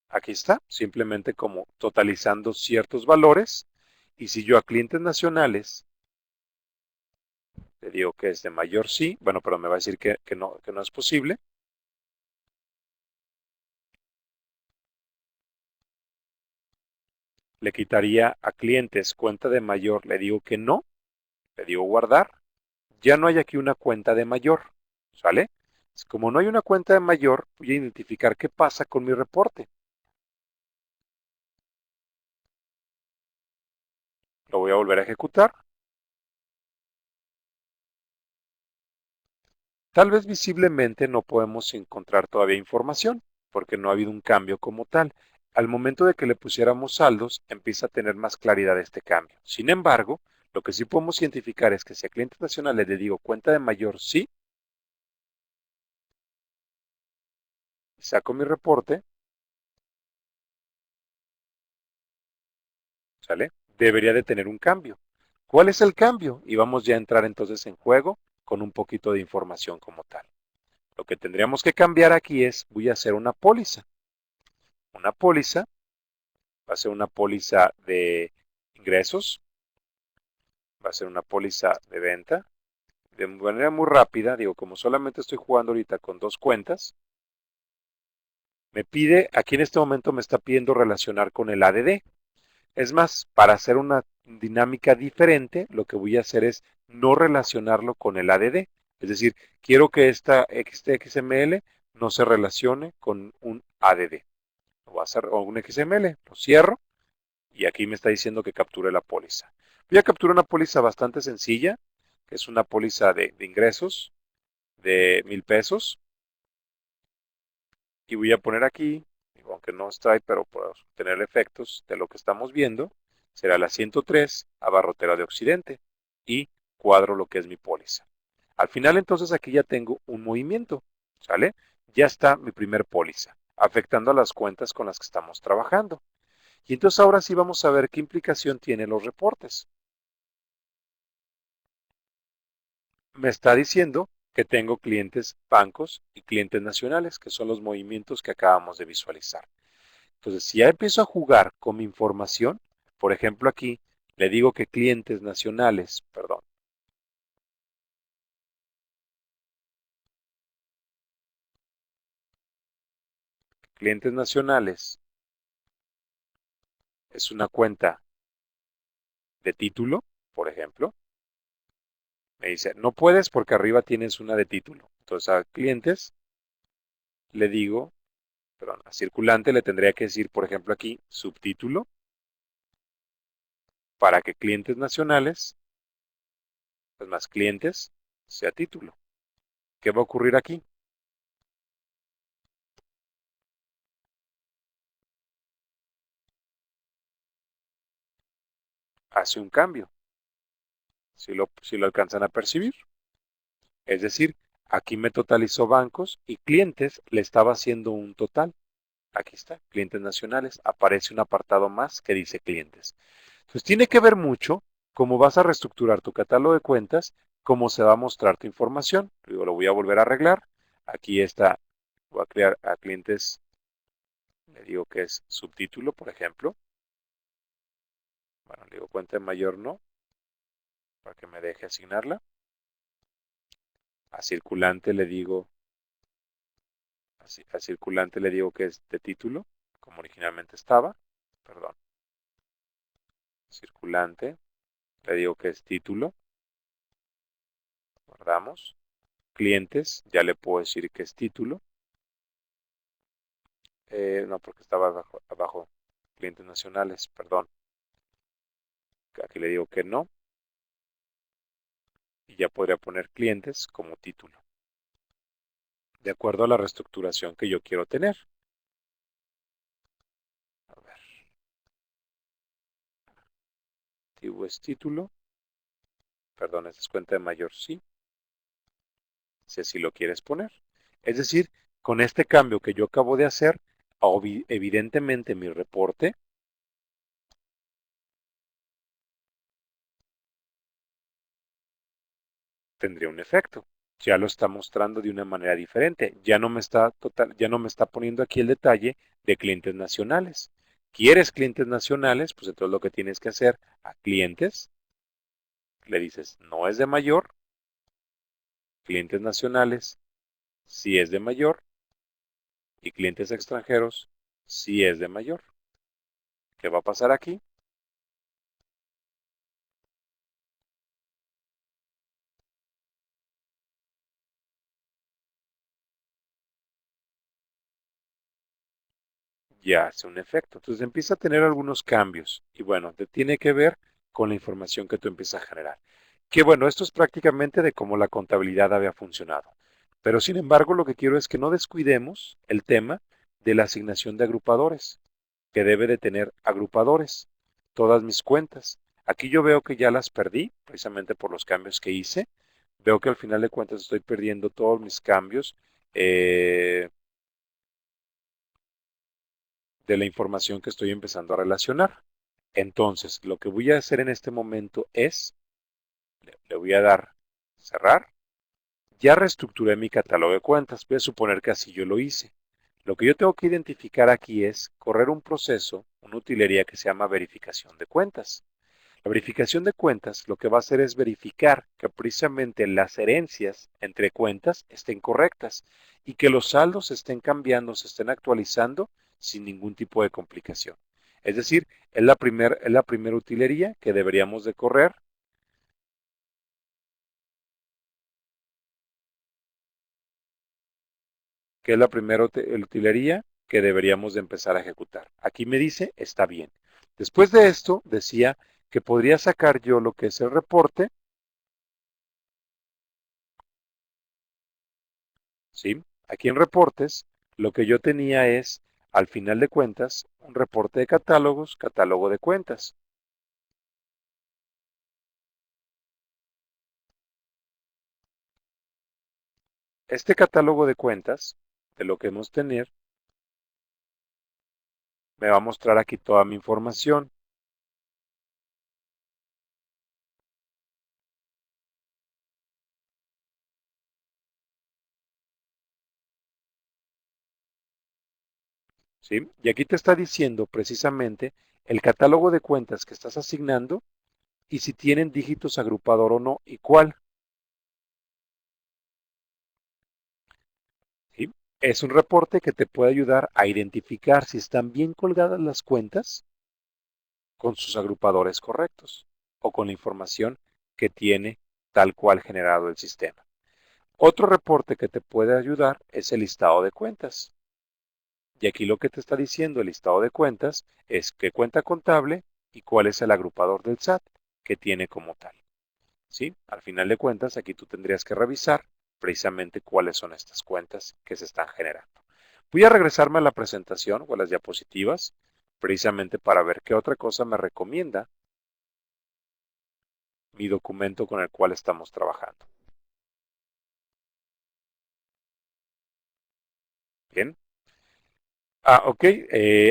Aquí está, simplemente como totalizando ciertos valores. Y si yo a clientes nacionales le digo que es de mayor sí, bueno, pero me va a decir que no es posible. Le quitaría a clientes cuenta de mayor, le digo que no, le digo guardar. Ya no hay aquí una cuenta de mayor, ¿sale? Como no hay una cuenta de mayor, voy a identificar qué pasa con mi reporte. Lo voy a volver a ejecutar. Tal vez visiblemente no podemos encontrar todavía información. porque no ha habido un cambio como tal. Al momento de que le pusiéramos saldos, empieza a tener más claridad este cambio. Sin embargo, lo que sí podemos identificar es que si a clientes nacionales le digo cuenta de mayor sí, saco mi reporte, ¿sale? Debería de tener un cambio. ¿Cuál es el cambio? Y vamos ya a entrar entonces en juego con un poquito de información como tal. Lo que tendríamos que cambiar aquí es, voy a hacer una póliza. Una póliza, va a ser una póliza de ingresos, va a ser una póliza de venta. De manera muy rápida, digo, como solamente estoy jugando ahorita con dos cuentas, me pide, aquí en este momento me está pidiendo relacionar con el ADD. Es más, para hacer una dinámica diferente, lo que voy a hacer es no relacionarlo con el ADD. Es decir, quiero que este XML no se relacione con un ADD. Lo voy a hacer con un XML, lo cierro y aquí me está diciendo que capture la póliza. Voy a capturar una póliza bastante sencilla, que es una póliza de ingresos de 1,000 pesos. Y voy a poner aquí, aunque no está ahí, pero para tener efectos de lo que estamos viendo, será la 103 Abarrotera de Occidente y cuadro lo que es mi póliza. Al final entonces aquí ya tengo un movimiento, ¿sale? Ya está mi primer póliza, afectando a las cuentas con las que estamos trabajando. Y entonces ahora sí vamos a ver qué implicación tienen los reportes. Me está diciendo que tengo clientes bancos y clientes nacionales, que son los movimientos que acabamos de visualizar. Entonces, si ya empiezo a jugar con mi información, por ejemplo aquí, le digo que clientes nacionales es una cuenta de título, por ejemplo, me dice, no puedes porque arriba tienes una de título. Entonces a clientes le digo, perdón, a circulante le tendría que decir, por ejemplo aquí, subtítulo, para que clientes nacionales, pues más clientes, sea título. ¿Qué va a ocurrir aquí? Hace un cambio, si lo alcanzan a percibir. Es decir, aquí me totalizó bancos y clientes le estaba haciendo un total. Aquí está, clientes nacionales. Aparece un apartado más que dice clientes. Entonces tiene que ver mucho cómo vas a reestructurar tu catálogo de cuentas, cómo se va a mostrar tu información. Luego lo voy a volver a arreglar. Aquí está, voy a crear a clientes, le digo que es subtítulo, por ejemplo. Bueno, le digo cuenta de mayor no, para que me deje asignarla. A circulante le digo al circulante le digo que es de título, como originalmente estaba, perdón, circulante, le digo que es título, guardamos, clientes, ya le puedo decir que es título, no porque estaba abajo, clientes nacionales, perdón, aquí le digo que no, y ya podría poner clientes como título, de acuerdo a la reestructuración que yo quiero tener. A ver, activo es título, perdón, esta es cuenta de mayor sí, si así lo quieres poner. Es decir, con este cambio que yo acabo de hacer, evidentemente mi reporte tendría un efecto. Ya lo está mostrando de una manera diferente. Ya no me está poniendo aquí el detalle de clientes nacionales. ¿Quieres clientes nacionales? Pues entonces lo que tienes que hacer a clientes, le dices, no es de mayor, clientes nacionales, si es de mayor, y clientes extranjeros, si es de mayor. ¿Qué va a pasar aquí? Ya hace un efecto. Entonces empieza a tener algunos cambios y bueno, tiene que ver con la información que tú empiezas a generar. Que bueno, esto es prácticamente de cómo la contabilidad había funcionado. Pero sin embargo, lo que quiero es que no descuidemos el tema de la asignación de agrupadores, que debe de tener agrupadores, todas mis cuentas. Aquí yo veo que ya las perdí, precisamente por los cambios que hice. Veo que al final de cuentas estoy perdiendo todos mis cambios de la información que estoy empezando a relacionar. Entonces, lo que voy a hacer en este momento es, le voy a dar cerrar. Ya reestructuré mi catálogo de cuentas. Voy a suponer que así yo lo hice. Lo que yo tengo que identificar aquí es correr un proceso, una utilería que se llama verificación de cuentas. La verificación de cuentas lo que va a hacer es verificar que precisamente las herencias entre cuentas estén correctas y que los saldos estén cambiando, se estén actualizando sin ningún tipo de complicación. Es decir, es la primera utilería que deberíamos de correr. Que es la primera utilería que deberíamos de empezar a ejecutar. Aquí me dice, está bien. Después de esto, decía que podría sacar yo lo que es el reporte, ¿sí? Aquí en reportes, lo que yo tenía es, al final de cuentas, un reporte de catálogos, catálogo de cuentas. Este catálogo de cuentas, de lo que hemos tener, me va a mostrar aquí toda mi información. ¿Sí? Y aquí te está diciendo precisamente el catálogo de cuentas que estás asignando y si tienen dígitos agrupador o no y cuál. ¿Sí? Es un reporte que te puede ayudar a identificar si están bien colgadas las cuentas con sus agrupadores correctos o con la información que tiene tal cual generado el sistema. Otro reporte que te puede ayudar es el listado de cuentas. Y aquí lo que te está diciendo el listado de cuentas es qué cuenta contable y cuál es el agrupador del SAT que tiene como tal. ¿Sí? Al final de cuentas, aquí tú tendrías que revisar precisamente cuáles son estas cuentas que se están generando. Voy a regresarme a la presentación o a las diapositivas, precisamente para ver qué otra cosa me recomienda mi documento con el cual estamos trabajando. Bien. Ok.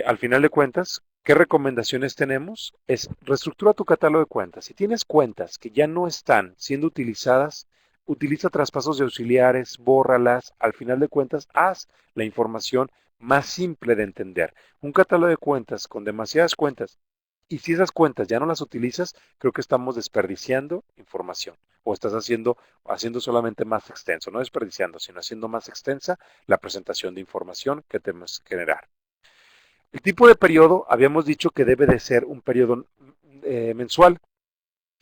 Al final de cuentas, ¿qué recomendaciones tenemos? Es reestructura tu catálogo de cuentas. Si tienes cuentas que ya no están siendo utilizadas, utiliza traspasos de auxiliares, bórralas. Al final de cuentas, haz la información más simple de entender. Un catálogo de cuentas con demasiadas cuentas y si esas cuentas ya no las utilizas, creo que estamos desperdiciando información o estás haciendo solamente más extenso, no desperdiciando, sino haciendo más extensa la presentación de información que tenemos que generar. El tipo de periodo, habíamos dicho que debe de ser un periodo mensual.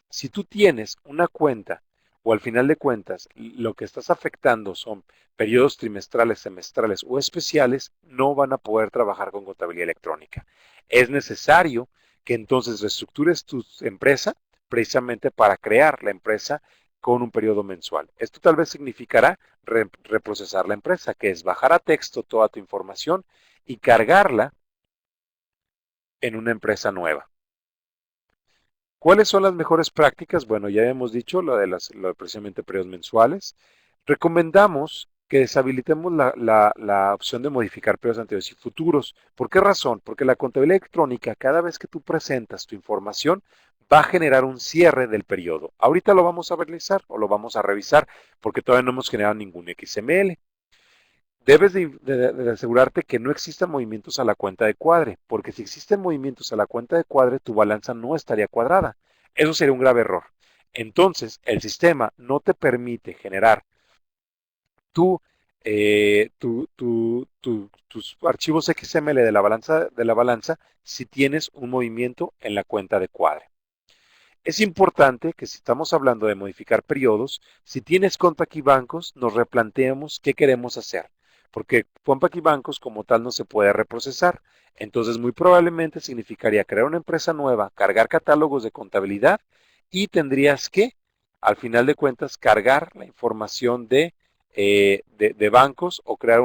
Si tú tienes una cuenta o al final de cuentas lo que estás afectando son periodos trimestrales, semestrales o especiales, no van a poder trabajar con contabilidad electrónica. Es necesario que entonces reestructures tu empresa precisamente para crear la empresa con un periodo mensual. Esto tal vez significará reprocesar la empresa, que es bajar a texto toda tu información y cargarla en una empresa nueva. ¿Cuáles son las mejores prácticas? Bueno, ya hemos dicho lo de precisamente periodos mensuales. Recomendamos que deshabilitemos la opción de modificar periodos anteriores y futuros. ¿Por qué razón? Porque la contabilidad electrónica, cada vez que tú presentas tu información, va a generar un cierre del periodo. Ahorita lo vamos a realizar o lo vamos a revisar porque todavía no hemos generado ningún XML. Debes de asegurarte que no existan movimientos a la cuenta de cuadre, porque si existen movimientos a la cuenta de cuadre, tu balanza no estaría cuadrada. Eso sería un grave error. Entonces, el sistema no te permite generar tu, tus archivos XML de la balanza si tienes un movimiento en la cuenta de cuadre. Es importante que si estamos hablando de modificar periodos, si tienes Compact y bancos, nos replanteemos qué queremos hacer, porque Compact y bancos como tal no se puede reprocesar. Entonces, muy probablemente significaría crear una empresa nueva, cargar catálogos de contabilidad y tendrías que, al final de cuentas, cargar la información de bancos o crear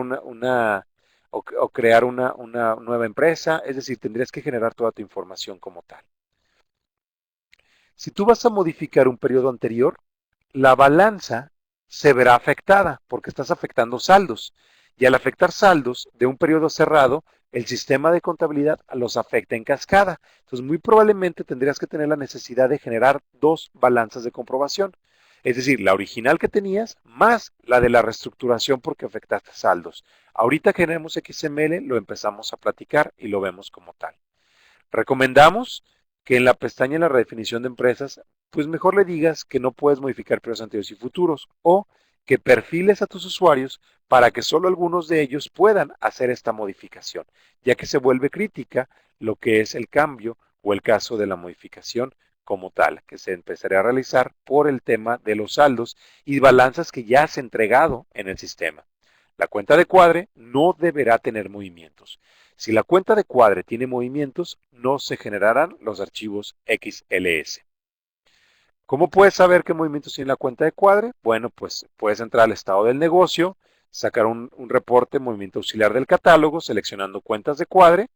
o crear una nueva empresa, es decir, tendrías que generar toda tu información como tal. Si tú vas a modificar un periodo anterior, la balanza se verá afectada porque estás afectando saldos. Y al afectar saldos de un periodo cerrado, el sistema de contabilidad los afecta en cascada. Entonces, muy probablemente tendrías que tener la necesidad de generar dos balanzas de comprobación. Es decir, la original que tenías más la de la reestructuración porque afectaste saldos. Ahorita que tenemos XML, lo empezamos a platicar y lo vemos como tal. Recomendamos que en la pestaña en la redefinición de empresas, pues mejor le digas que no puedes modificar periodos anteriores y futuros o que perfiles a tus usuarios para que solo algunos de ellos puedan hacer esta modificación, ya que se vuelve crítica lo que es el cambio o el caso de la modificación como tal, que se empezaría a realizar por el tema de los saldos y balanzas que ya has entregado en el sistema. La cuenta de cuadre no deberá tener movimientos. Si la cuenta de cuadre tiene movimientos, no se generarán los archivos XLS. ¿Cómo puedes saber qué movimientos tiene la cuenta de cuadre? Bueno, pues puedes entrar al estado del negocio, sacar un reporte movimiento auxiliar del catálogo, seleccionando cuentas de cuadre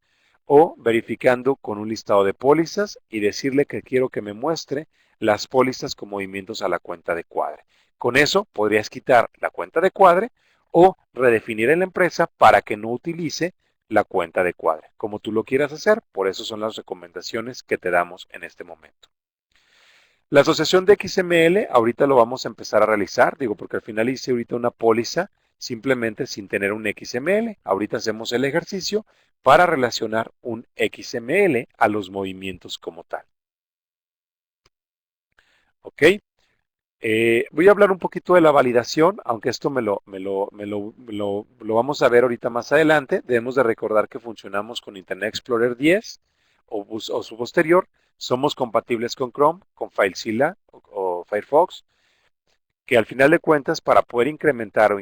o verificando con un listado de pólizas y decirle que quiero que me muestre las pólizas con movimientos a la cuenta de cuadre. Con eso podrías quitar la cuenta de cuadre o redefinir en la empresa para que no utilice la cuenta de cuadre, como tú lo quieras hacer. Por eso son las recomendaciones que te damos en este momento. La asociación de XML, ahorita lo vamos a empezar a realizar, digo, porque al final hice ahorita una póliza simplemente sin tener un XML. Ahorita hacemos el ejercicio para relacionar un XML a los movimientos como tal. ¿Ok? Voy a hablar un poquito de la validación, aunque esto lo vamos a ver ahorita más adelante. Debemos de recordar que funcionamos con Internet Explorer 10 o su posterior. Somos compatibles con Chrome, con FileZilla o Firefox, que al final de cuentas para poder incrementar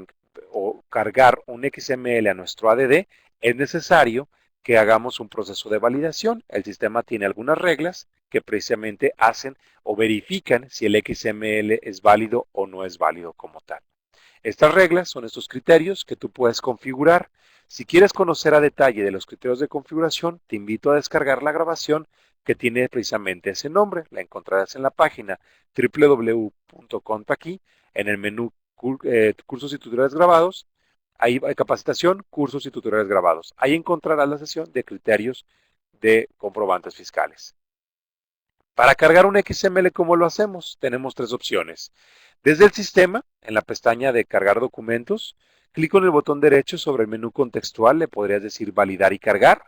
o cargar un XML a nuestro ADD es necesario que hagamos un proceso de validación. El sistema tiene algunas reglas que precisamente hacen o verifican si el XML es válido o no es válido como tal. Estas reglas son estos criterios que tú puedes configurar. Si quieres conocer a detalle de los criterios de configuración, te invito a descargar la grabación que tiene precisamente ese nombre. La encontrarás en la página www.contaqui en el menú cursos y tutoriales grabados. Ahí hay capacitación, cursos y tutoriales grabados. Ahí encontrarás la sesión de criterios de comprobantes fiscales. Para cargar un XML, ¿cómo lo hacemos? Tenemos tres opciones. Desde el sistema, en la pestaña de cargar documentos, clic con el botón derecho sobre el menú contextual, le podrías decir validar y cargar,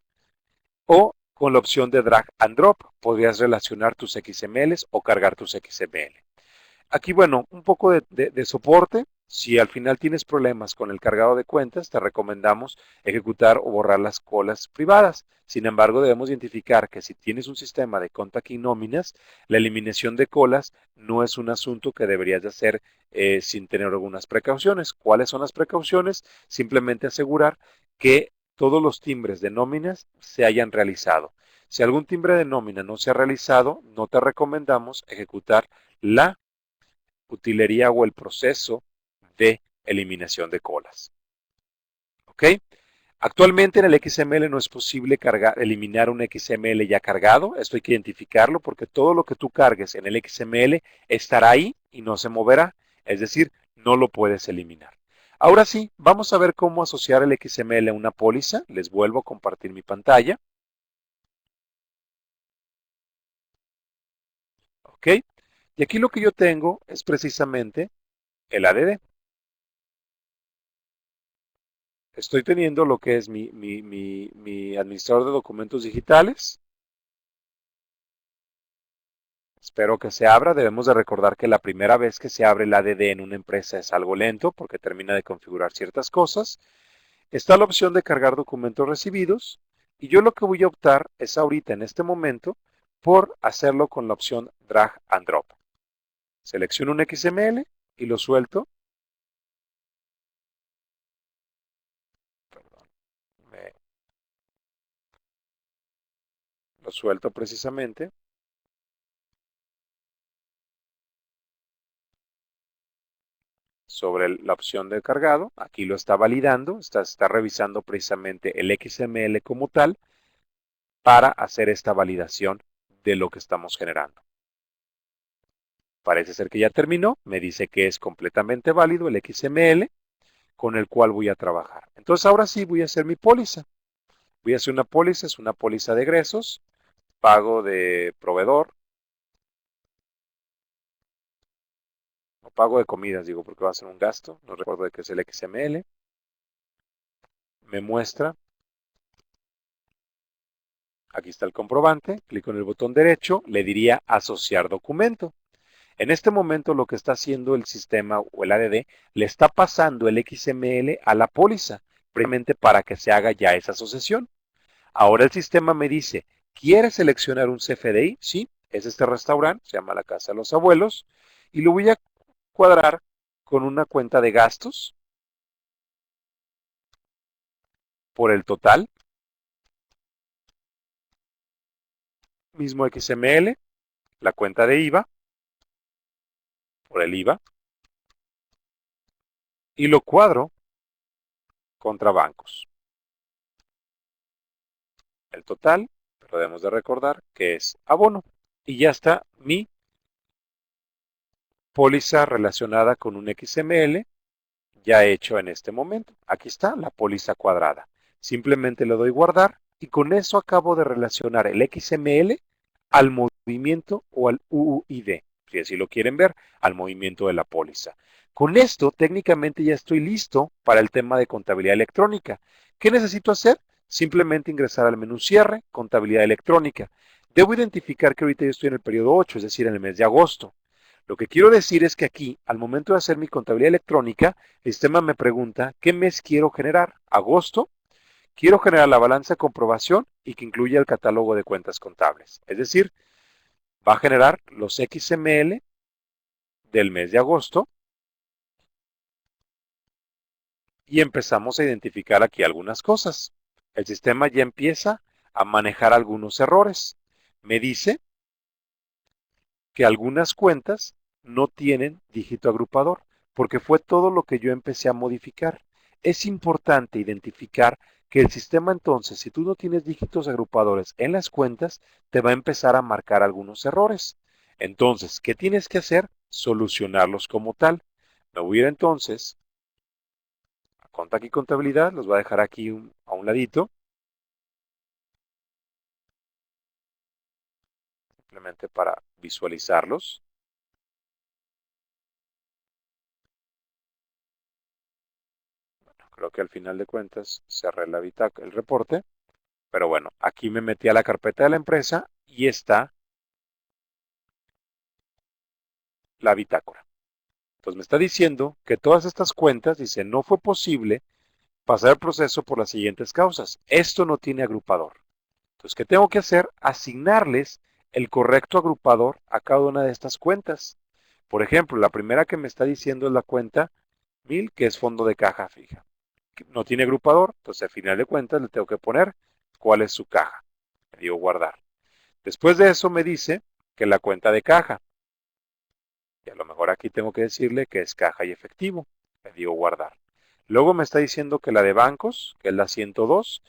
o con la opción de drag and drop, podrías relacionar tus XMLs o cargar tus XML. Aquí, bueno, un poco de soporte. Si al final tienes problemas con el cargado de cuentas, te recomendamos ejecutar o borrar las colas privadas. Sin embargo, debemos identificar que si tienes un sistema de contact y nóminas, la eliminación de colas no es un asunto que deberías de hacer sin tener algunas precauciones. ¿Cuáles son las precauciones? Simplemente asegurar que todos los timbres de nóminas se hayan realizado. Si algún timbre de nómina no se ha realizado, no te recomendamos ejecutar la utilería o el proceso de eliminación de colas. ¿Ok? Actualmente en el XML no es posible eliminar un XML ya cargado. Esto hay que identificarlo porque todo lo que tú cargues en el XML estará ahí y no se moverá. Es decir, no lo puedes eliminar. Ahora sí, vamos a ver cómo asociar el XML a una póliza. Les vuelvo a compartir mi pantalla. ¿Ok? Y aquí lo que yo tengo es precisamente el ADD. Estoy teniendo lo que es mi administrador de documentos digitales. Espero que se abra. Debemos de recordar que la primera vez que se abre el ADD en una empresa es algo lento porque termina de configurar ciertas cosas. Está la opción de cargar documentos recibidos y yo lo que voy a optar es ahorita en este momento por hacerlo con la opción drag and drop. Selecciono un XML y lo suelto. Perdón, lo suelto precisamente. sobre la opción de cargado. Aquí lo está validando, está revisando precisamente el XML como tal para hacer esta validación de lo que estamos generando. Parece ser que ya terminó, me dice que es completamente válido el XML con el cual voy a trabajar. Entonces ahora sí voy a hacer mi póliza. Voy a hacer una póliza, es una póliza de egresos, pago de proveedor, o pago de comidas, digo, porque va a ser un gasto, no recuerdo de qué es el XML. Me muestra, aquí está el comprobante, clico en el botón derecho, le diría asociar documento. En este momento lo que está haciendo el sistema o el ADD le está pasando el XML a la póliza, precisamente para que se haga ya esa asociación. Ahora el sistema me dice, ¿quieres seleccionar un CFDI? Sí, es este restaurante, se llama la Casa de los Abuelos, y lo voy a cuadrar con una cuenta de gastos por el total, mismo XML, la cuenta de IVA, por el IVA, y lo cuadro contra bancos. El total, pero debemos de recordar que es abono. Y ya está mi póliza relacionada con un XML ya hecho en este momento. Aquí está la póliza cuadrada. Simplemente le doy guardar y con eso acabo de relacionar el XML al movimiento o al UUID, si así lo quieren ver, al movimiento de la póliza. Con esto técnicamente ya estoy listo para el tema de contabilidad electrónica. ¿Qué necesito hacer? Simplemente ingresar al menú cierre, contabilidad electrónica. Debo identificar que ahorita yo estoy en el periodo 8, es decir, en el mes de agosto. Lo que quiero decir es que aquí, al momento de hacer mi contabilidad electrónica, el sistema me pregunta qué mes quiero generar. Agosto, quiero generar la balanza de comprobación y que incluya el catálogo de cuentas contables. Es decir, va a generar los XML del mes de agosto y empezamos a identificar aquí algunas cosas. El sistema ya empieza a manejar algunos errores. Me dice que algunas cuentas no tienen dígito agrupador, porque fue todo lo que yo empecé a modificar. Es importante identificar que el sistema entonces, si tú no tienes dígitos agrupadores en las cuentas, te va a empezar a marcar algunos errores. Entonces, ¿qué tienes que hacer? Solucionarlos como tal. Me voy a ir entonces a Conta y Contabilidad, los voy a dejar aquí a un ladito, simplemente para visualizarlos. Creo que al final de cuentas cerré la el reporte, pero bueno, aquí me metí a la carpeta de la empresa y está la bitácora. Entonces me está diciendo que todas estas cuentas, dice, no fue posible pasar el proceso por las siguientes causas. Esto no tiene agrupador. Entonces, ¿qué tengo que hacer? Asignarles el correcto agrupador a cada una de estas cuentas. Por ejemplo, la primera que me está diciendo es la cuenta 1000, que es fondo de caja fija. No tiene agrupador, entonces al final de cuentas le tengo que poner cuál es su caja. Le digo guardar. Después de eso me dice que la cuenta de caja. Y a lo mejor aquí tengo que decirle que es caja y efectivo. Le digo guardar. Luego me está diciendo que la de bancos, que es la 102,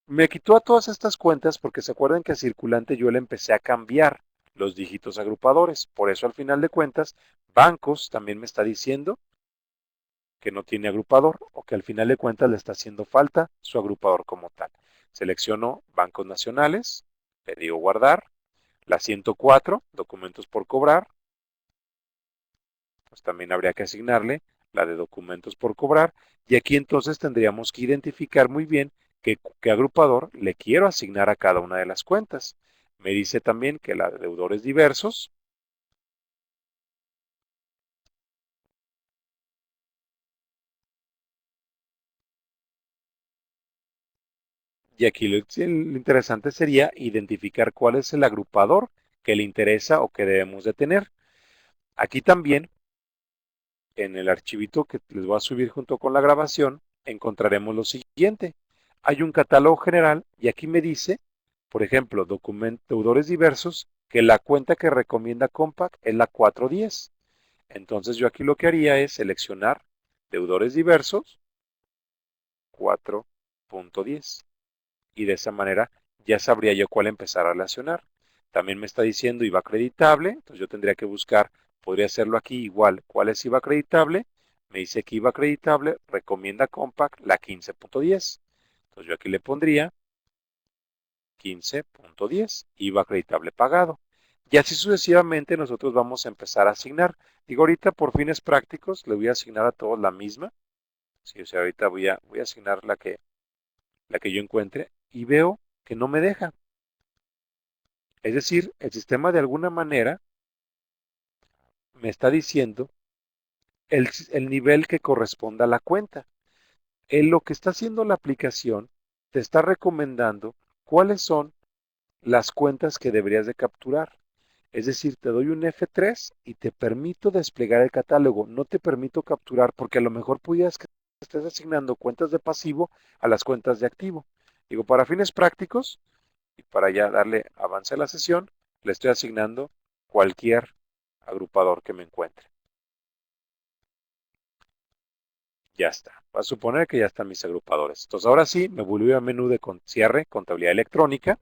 me quitó a todas estas cuentas porque se acuerdan que a circulante yo le empecé a cambiar los dígitos agrupadores. Por eso al final de cuentas, bancos también me está diciendo que no tiene agrupador o que al final de cuentas le está haciendo falta su agrupador como tal. Selecciono bancos nacionales, le digo guardar, la 104, documentos por cobrar, pues también habría que asignarle la de documentos por cobrar y aquí entonces tendríamos que identificar muy bien qué agrupador le quiero asignar a cada una de las cuentas. Me dice también que la de deudores diversos, y aquí lo interesante sería identificar cuál es el agrupador que le interesa o que debemos de tener. Aquí también, en el archivito que les voy a subir junto con la grabación, encontraremos lo siguiente. Hay un catálogo general y aquí me dice, por ejemplo, deudores diversos, que la cuenta que recomienda Compaq es la 410. Entonces yo aquí lo que haría es seleccionar deudores diversos 4.10 y de esa manera ya sabría yo cuál empezar a relacionar. También me está diciendo IVA acreditable, entonces yo tendría que buscar, podría hacerlo aquí igual, ¿cuál es IVA acreditable? Me dice que IVA acreditable recomienda Compaq la 15.10. Entonces yo aquí le pondría 15.10, IVA acreditable pagado. Y así sucesivamente nosotros vamos a empezar a asignar. Digo, ahorita por fines prácticos le voy a asignar a todos la misma. Sí, o sea, ahorita voy a asignar la que yo encuentre y veo que no me deja. Es decir, el sistema de alguna manera me está diciendo el nivel que corresponda a la cuenta. En lo que está haciendo la aplicación, te está recomendando cuáles son las cuentas que deberías de capturar. Es decir, te doy un F3 y te permito desplegar el catálogo. No te permito capturar porque a lo mejor pudieras que estés asignando cuentas de pasivo a las cuentas de activo. Digo, para fines prácticos y para ya darle avance a la sesión, le estoy asignando cualquier agrupador que me encuentre. Ya está. Va a suponer que ya están mis agrupadores. Entonces ahora sí, me volví a menú de cierre, contabilidad electrónica.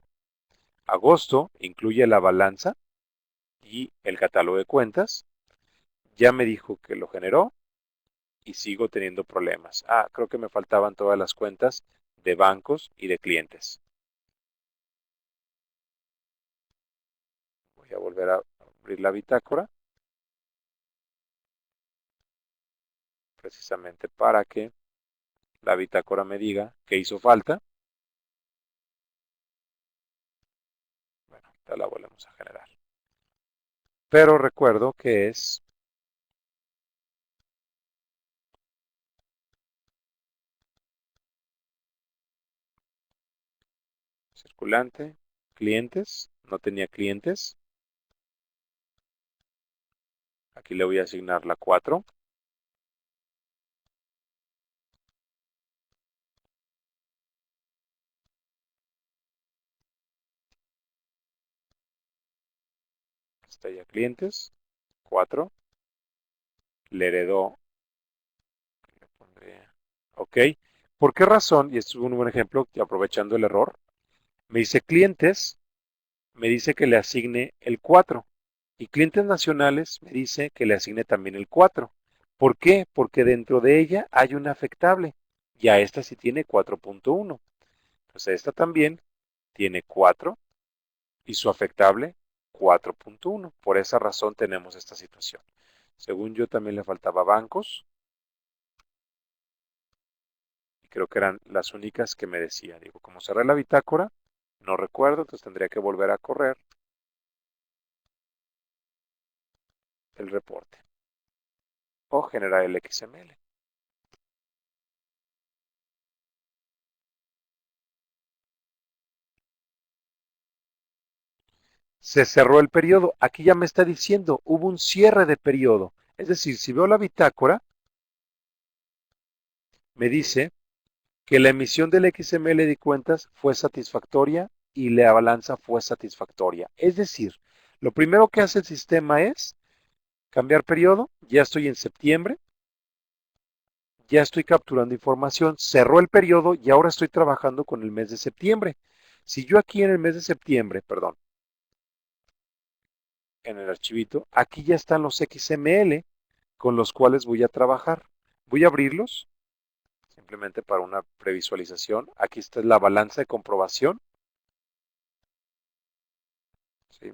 Agosto incluye la balanza y el catálogo de cuentas. Ya me dijo que lo generó y sigo teniendo problemas. Creo que me faltaban todas las cuentas de bancos y de clientes. Voy a volver a abrir la bitácora precisamente para que la bitácora me diga qué hizo falta. Bueno, ya la volvemos a generar. Pero recuerdo que es circulante, clientes, no tenía clientes. Aquí le voy a asignar la 4. Está ya clientes, 4. Le heredó, le pondré, ok. ¿Por qué razón? Y esto es un buen ejemplo, aprovechando el error. Me dice clientes, me dice que le asigne el 4. Y clientes nacionales me dice que le asigne también el 4. ¿Por qué? Porque dentro de ella hay una afectable. Y a esta sí tiene 4.1. Entonces esta también tiene 4 y su afectable 4.1. Por esa razón tenemos esta situación. Según yo también le faltaba bancos. Y creo que eran las únicas que me decía. Digo, como cerré la bitácora, no recuerdo, entonces tendría que volver a correr el reporte o generar el XML. Se cerró el periodo. Aquí ya me está diciendo, hubo un cierre de periodo. Es decir, si veo la bitácora, me dice que la emisión del XML de cuentas fue satisfactoria y la balanza fue satisfactoria. Es decir, lo primero que hace el sistema es cambiar periodo. Ya estoy en septiembre. Ya estoy capturando información. Cerró el periodo y ahora estoy trabajando con el mes de septiembre. Si yo aquí en el mes de septiembre, perdón, en el archivito, aquí ya están los XML con los cuales voy a trabajar. Voy a abrirlos simplemente para una previsualización. Aquí está la balanza de comprobación. ¿Sí?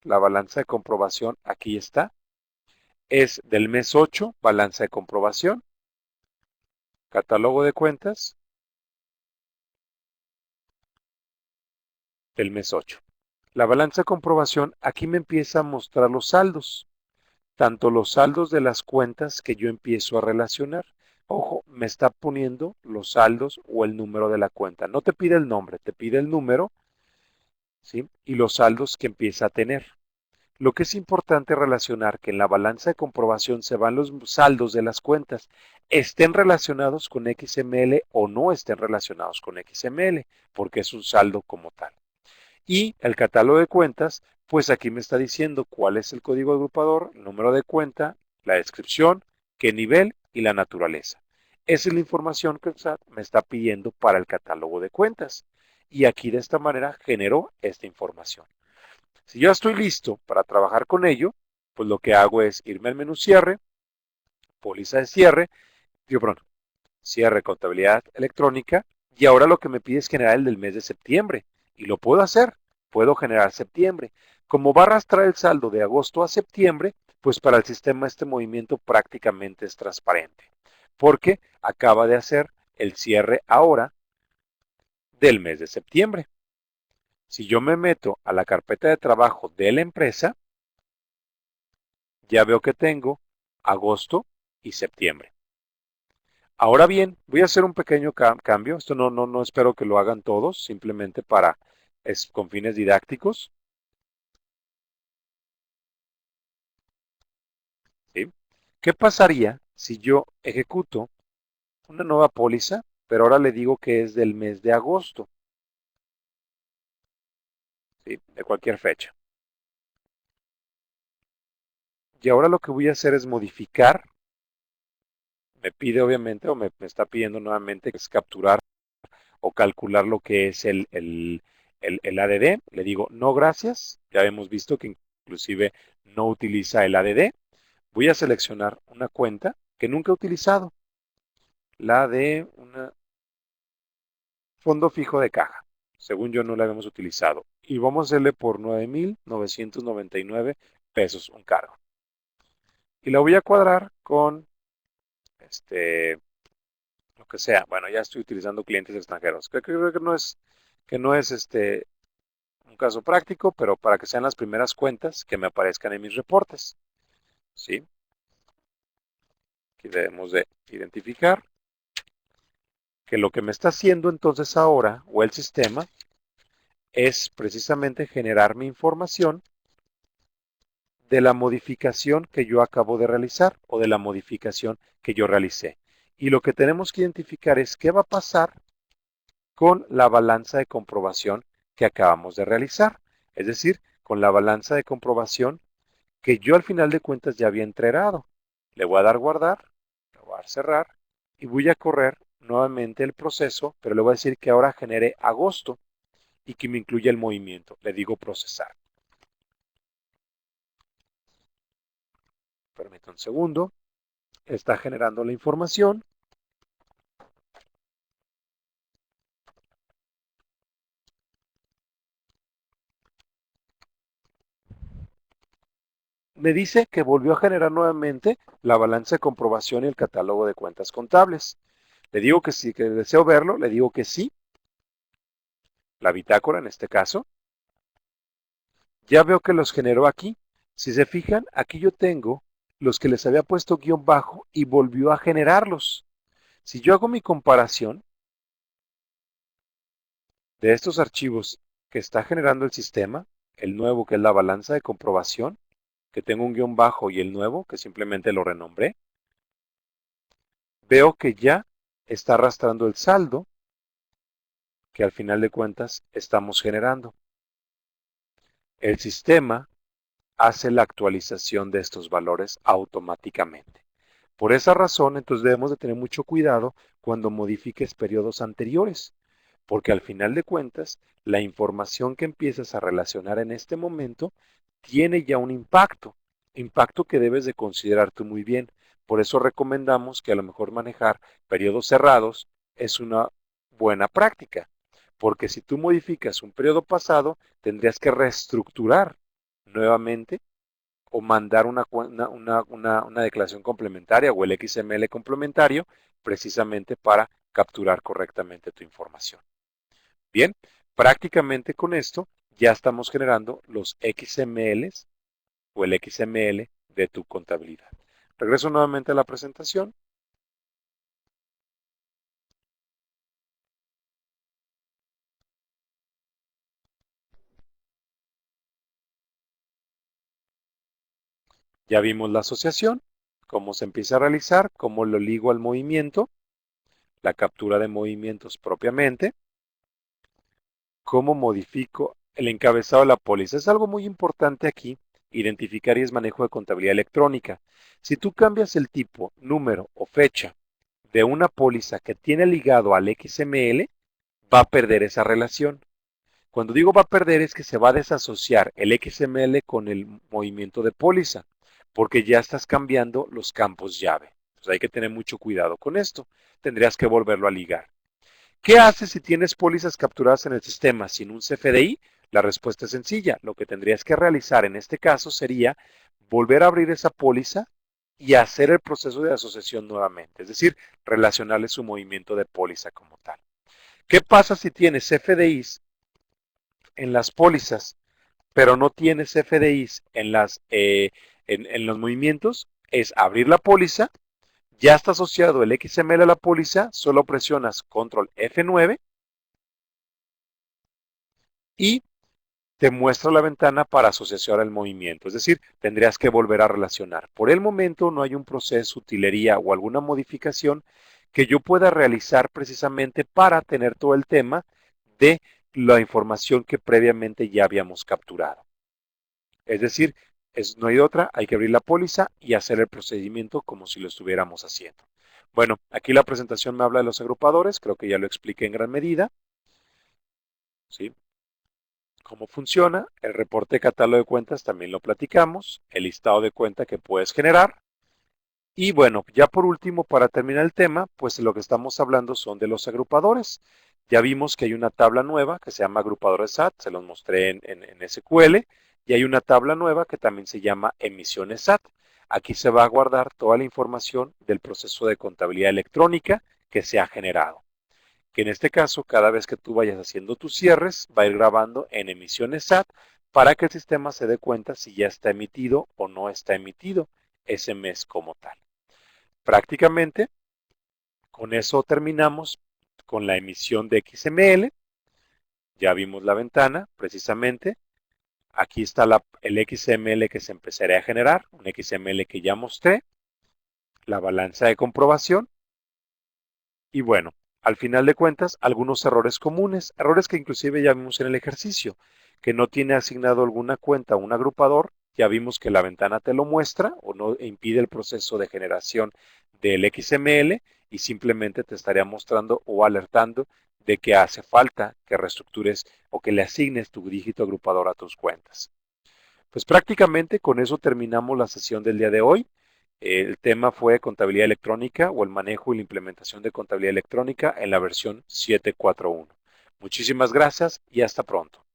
La balanza de comprobación aquí está. Es del mes 8, balanza de comprobación, catálogo de cuentas del mes 8. La balanza de comprobación aquí me empieza a mostrar los saldos, tanto los saldos de las cuentas que yo empiezo a relacionar. Ojo, me está poniendo los saldos o el número de la cuenta. No te pide el nombre, te pide el número, ¿sí? Y los saldos que empieza a tener. Lo que es importante relacionar que en la balanza de comprobación se van los saldos de las cuentas, estén relacionados con XML o no estén relacionados con XML, porque es un saldo como tal. Y el catálogo de cuentas Pues aquí me está diciendo cuál es el código agrupador, el número de cuenta, la descripción, qué nivel y la naturaleza. Esa es la información que el SAT me está pidiendo para el catálogo de cuentas. Y aquí de esta manera generó esta información. Si ya estoy listo para trabajar con ello, pues lo que hago es irme al menú cierre, póliza de cierre, perdón, cierre contabilidad electrónica, y ahora lo que me pide es generar el del mes de septiembre. Y lo puedo hacer, puedo generar septiembre. Como va a arrastrar el saldo de agosto a septiembre, pues para el sistema este movimiento prácticamente es transparente, porque acaba de hacer el cierre ahora del mes de septiembre. Si yo me meto a la carpeta de trabajo de la empresa, ya veo que tengo agosto y septiembre. Ahora bien, voy a hacer un pequeño cambio. Esto no espero que lo hagan todos, simplemente con fines didácticos. ¿Sí? ¿Qué pasaría si yo ejecuto una nueva póliza, pero ahora le digo que es del mes de agosto? ¿Sí? De cualquier fecha. Y ahora lo que voy a hacer es modificar. Me pide obviamente, o me está pidiendo nuevamente, que es capturar o calcular lo que es el ADD. Le digo, no, gracias. Ya hemos visto que inclusive no utiliza el ADD. Voy a seleccionar una cuenta que nunca he utilizado, la de un fondo fijo de caja. Según yo no la habíamos utilizado. Y vamos a hacerle por 9,999 pesos un cargo. Y la voy a cuadrar con lo que sea. Bueno, ya estoy utilizando clientes extranjeros. Creo que no es un caso práctico, pero para que sean las primeras cuentas que me aparezcan en mis reportes. ¿Sí? Aquí debemos de identificar que lo que me está haciendo entonces ahora, o el sistema, es precisamente generar mi información de la modificación que yo acabo de realizar o de la modificación que yo realicé. Y lo que tenemos que identificar es qué va a pasar con la balanza de comprobación que acabamos de realizar. Es decir, con la balanza de comprobación que yo al final de cuentas ya había entregado. Le voy a dar guardar, le voy a dar cerrar y voy a correr nuevamente el proceso, pero le voy a decir que ahora genere agosto y que me incluya el movimiento. Le digo procesar. Permítame un segundo. Está generando la información. Me dice que volvió a generar nuevamente la balanza de comprobación y el catálogo de cuentas contables. Le digo que sí, que deseo verlo, le digo que sí, la bitácora en este caso. Ya veo que los generó aquí. Si se fijan, aquí yo tengo los que les había puesto guión bajo y volvió a generarlos. Si yo hago mi comparación de estos archivos que está generando el sistema, el nuevo que es la balanza de comprobación, que tengo un guión bajo y el nuevo que simplemente lo renombré, veo que ya está arrastrando el saldo que al final de cuentas estamos generando. El sistema hace la actualización de estos valores automáticamente. Por esa razón, entonces debemos de tener mucho cuidado cuando modifiques periodos anteriores, porque al final de cuentas, la información que empiezas a relacionar en este momento tiene ya un impacto que debes de considerar tú muy bien. Por eso recomendamos que a lo mejor manejar periodos cerrados es una buena práctica, porque si tú modificas un periodo pasado, tendrías que reestructurar nuevamente o mandar una declaración complementaria o el XML complementario precisamente para capturar correctamente tu información. Bien, prácticamente con esto ya estamos generando los XMLs o el XML de tu contabilidad. Regreso nuevamente a la presentación. Ya vimos la asociación, cómo se empieza a realizar, cómo lo ligo al movimiento, la captura de movimientos propiamente, cómo modifico el encabezado de la póliza. Es algo muy importante aquí, identificar y es manejo de contabilidad electrónica. Si tú cambias el tipo, número o fecha de una póliza que tiene ligado al XML, va a perder esa relación. Cuando digo va a perder es que se va a desasociar el XML con el movimiento de póliza, porque ya estás cambiando los campos llave. Entonces hay que tener mucho cuidado con esto. Tendrías que volverlo a ligar. ¿Qué haces si tienes pólizas capturadas en el sistema sin un CFDI? La respuesta es sencilla. Lo que tendrías que realizar en este caso sería volver a abrir esa póliza y hacer el proceso de asociación nuevamente, es decir, relacionarle su movimiento de póliza como tal. ¿Qué pasa si tienes CFDIs en las pólizas, pero no tienes CFDIs en los movimientos? Es abrir la póliza, ya está asociado el XML a la póliza, solo presionas control F9 y te muestra la ventana para asociar el movimiento. Es decir, tendrías que volver a relacionar. Por el momento no hay un proceso, utilería o alguna modificación que yo pueda realizar precisamente para tener todo el tema de la información que previamente ya habíamos capturado. Es decir, no hay otra, hay que abrir la póliza y hacer el procedimiento como si lo estuviéramos haciendo. Bueno, aquí la presentación me habla de los agrupadores, creo que ya lo expliqué en gran medida. ¿Sí? Cómo funciona, el reporte de catálogo de cuentas también lo platicamos, el listado de cuenta que puedes generar. Y bueno, ya por último, para terminar el tema, pues lo que estamos hablando son de los agrupadores. Ya vimos que hay una tabla nueva que se llama agrupadores SAT, se los mostré en SQL, y hay una tabla nueva que también se llama emisiones SAT. Aquí se va a guardar toda la información del proceso de contabilidad electrónica que se ha generado, que en este caso, cada vez que tú vayas haciendo tus cierres, va a ir grabando en emisiones SAT para que el sistema se dé cuenta si ya está emitido o no está emitido ese mes como tal. Prácticamente, con eso terminamos con la emisión de XML. Ya vimos la ventana, precisamente. Aquí está el XML que se empezaría a generar, un XML que ya mostré, la balanza de comprobación. Y bueno, al final de cuentas, algunos errores comunes, errores que inclusive ya vimos en el ejercicio, que no tiene asignado alguna cuenta a un agrupador, ya vimos que la ventana te lo muestra o no impide el proceso de generación del XML y simplemente te estaría mostrando o alertando de que hace falta que reestructures o que le asignes tu dígito agrupador a tus cuentas. Pues prácticamente con eso terminamos la sesión del día de hoy. El tema fue contabilidad electrónica o el manejo y la implementación de contabilidad electrónica en la versión 7.4.1. Muchísimas gracias y hasta pronto.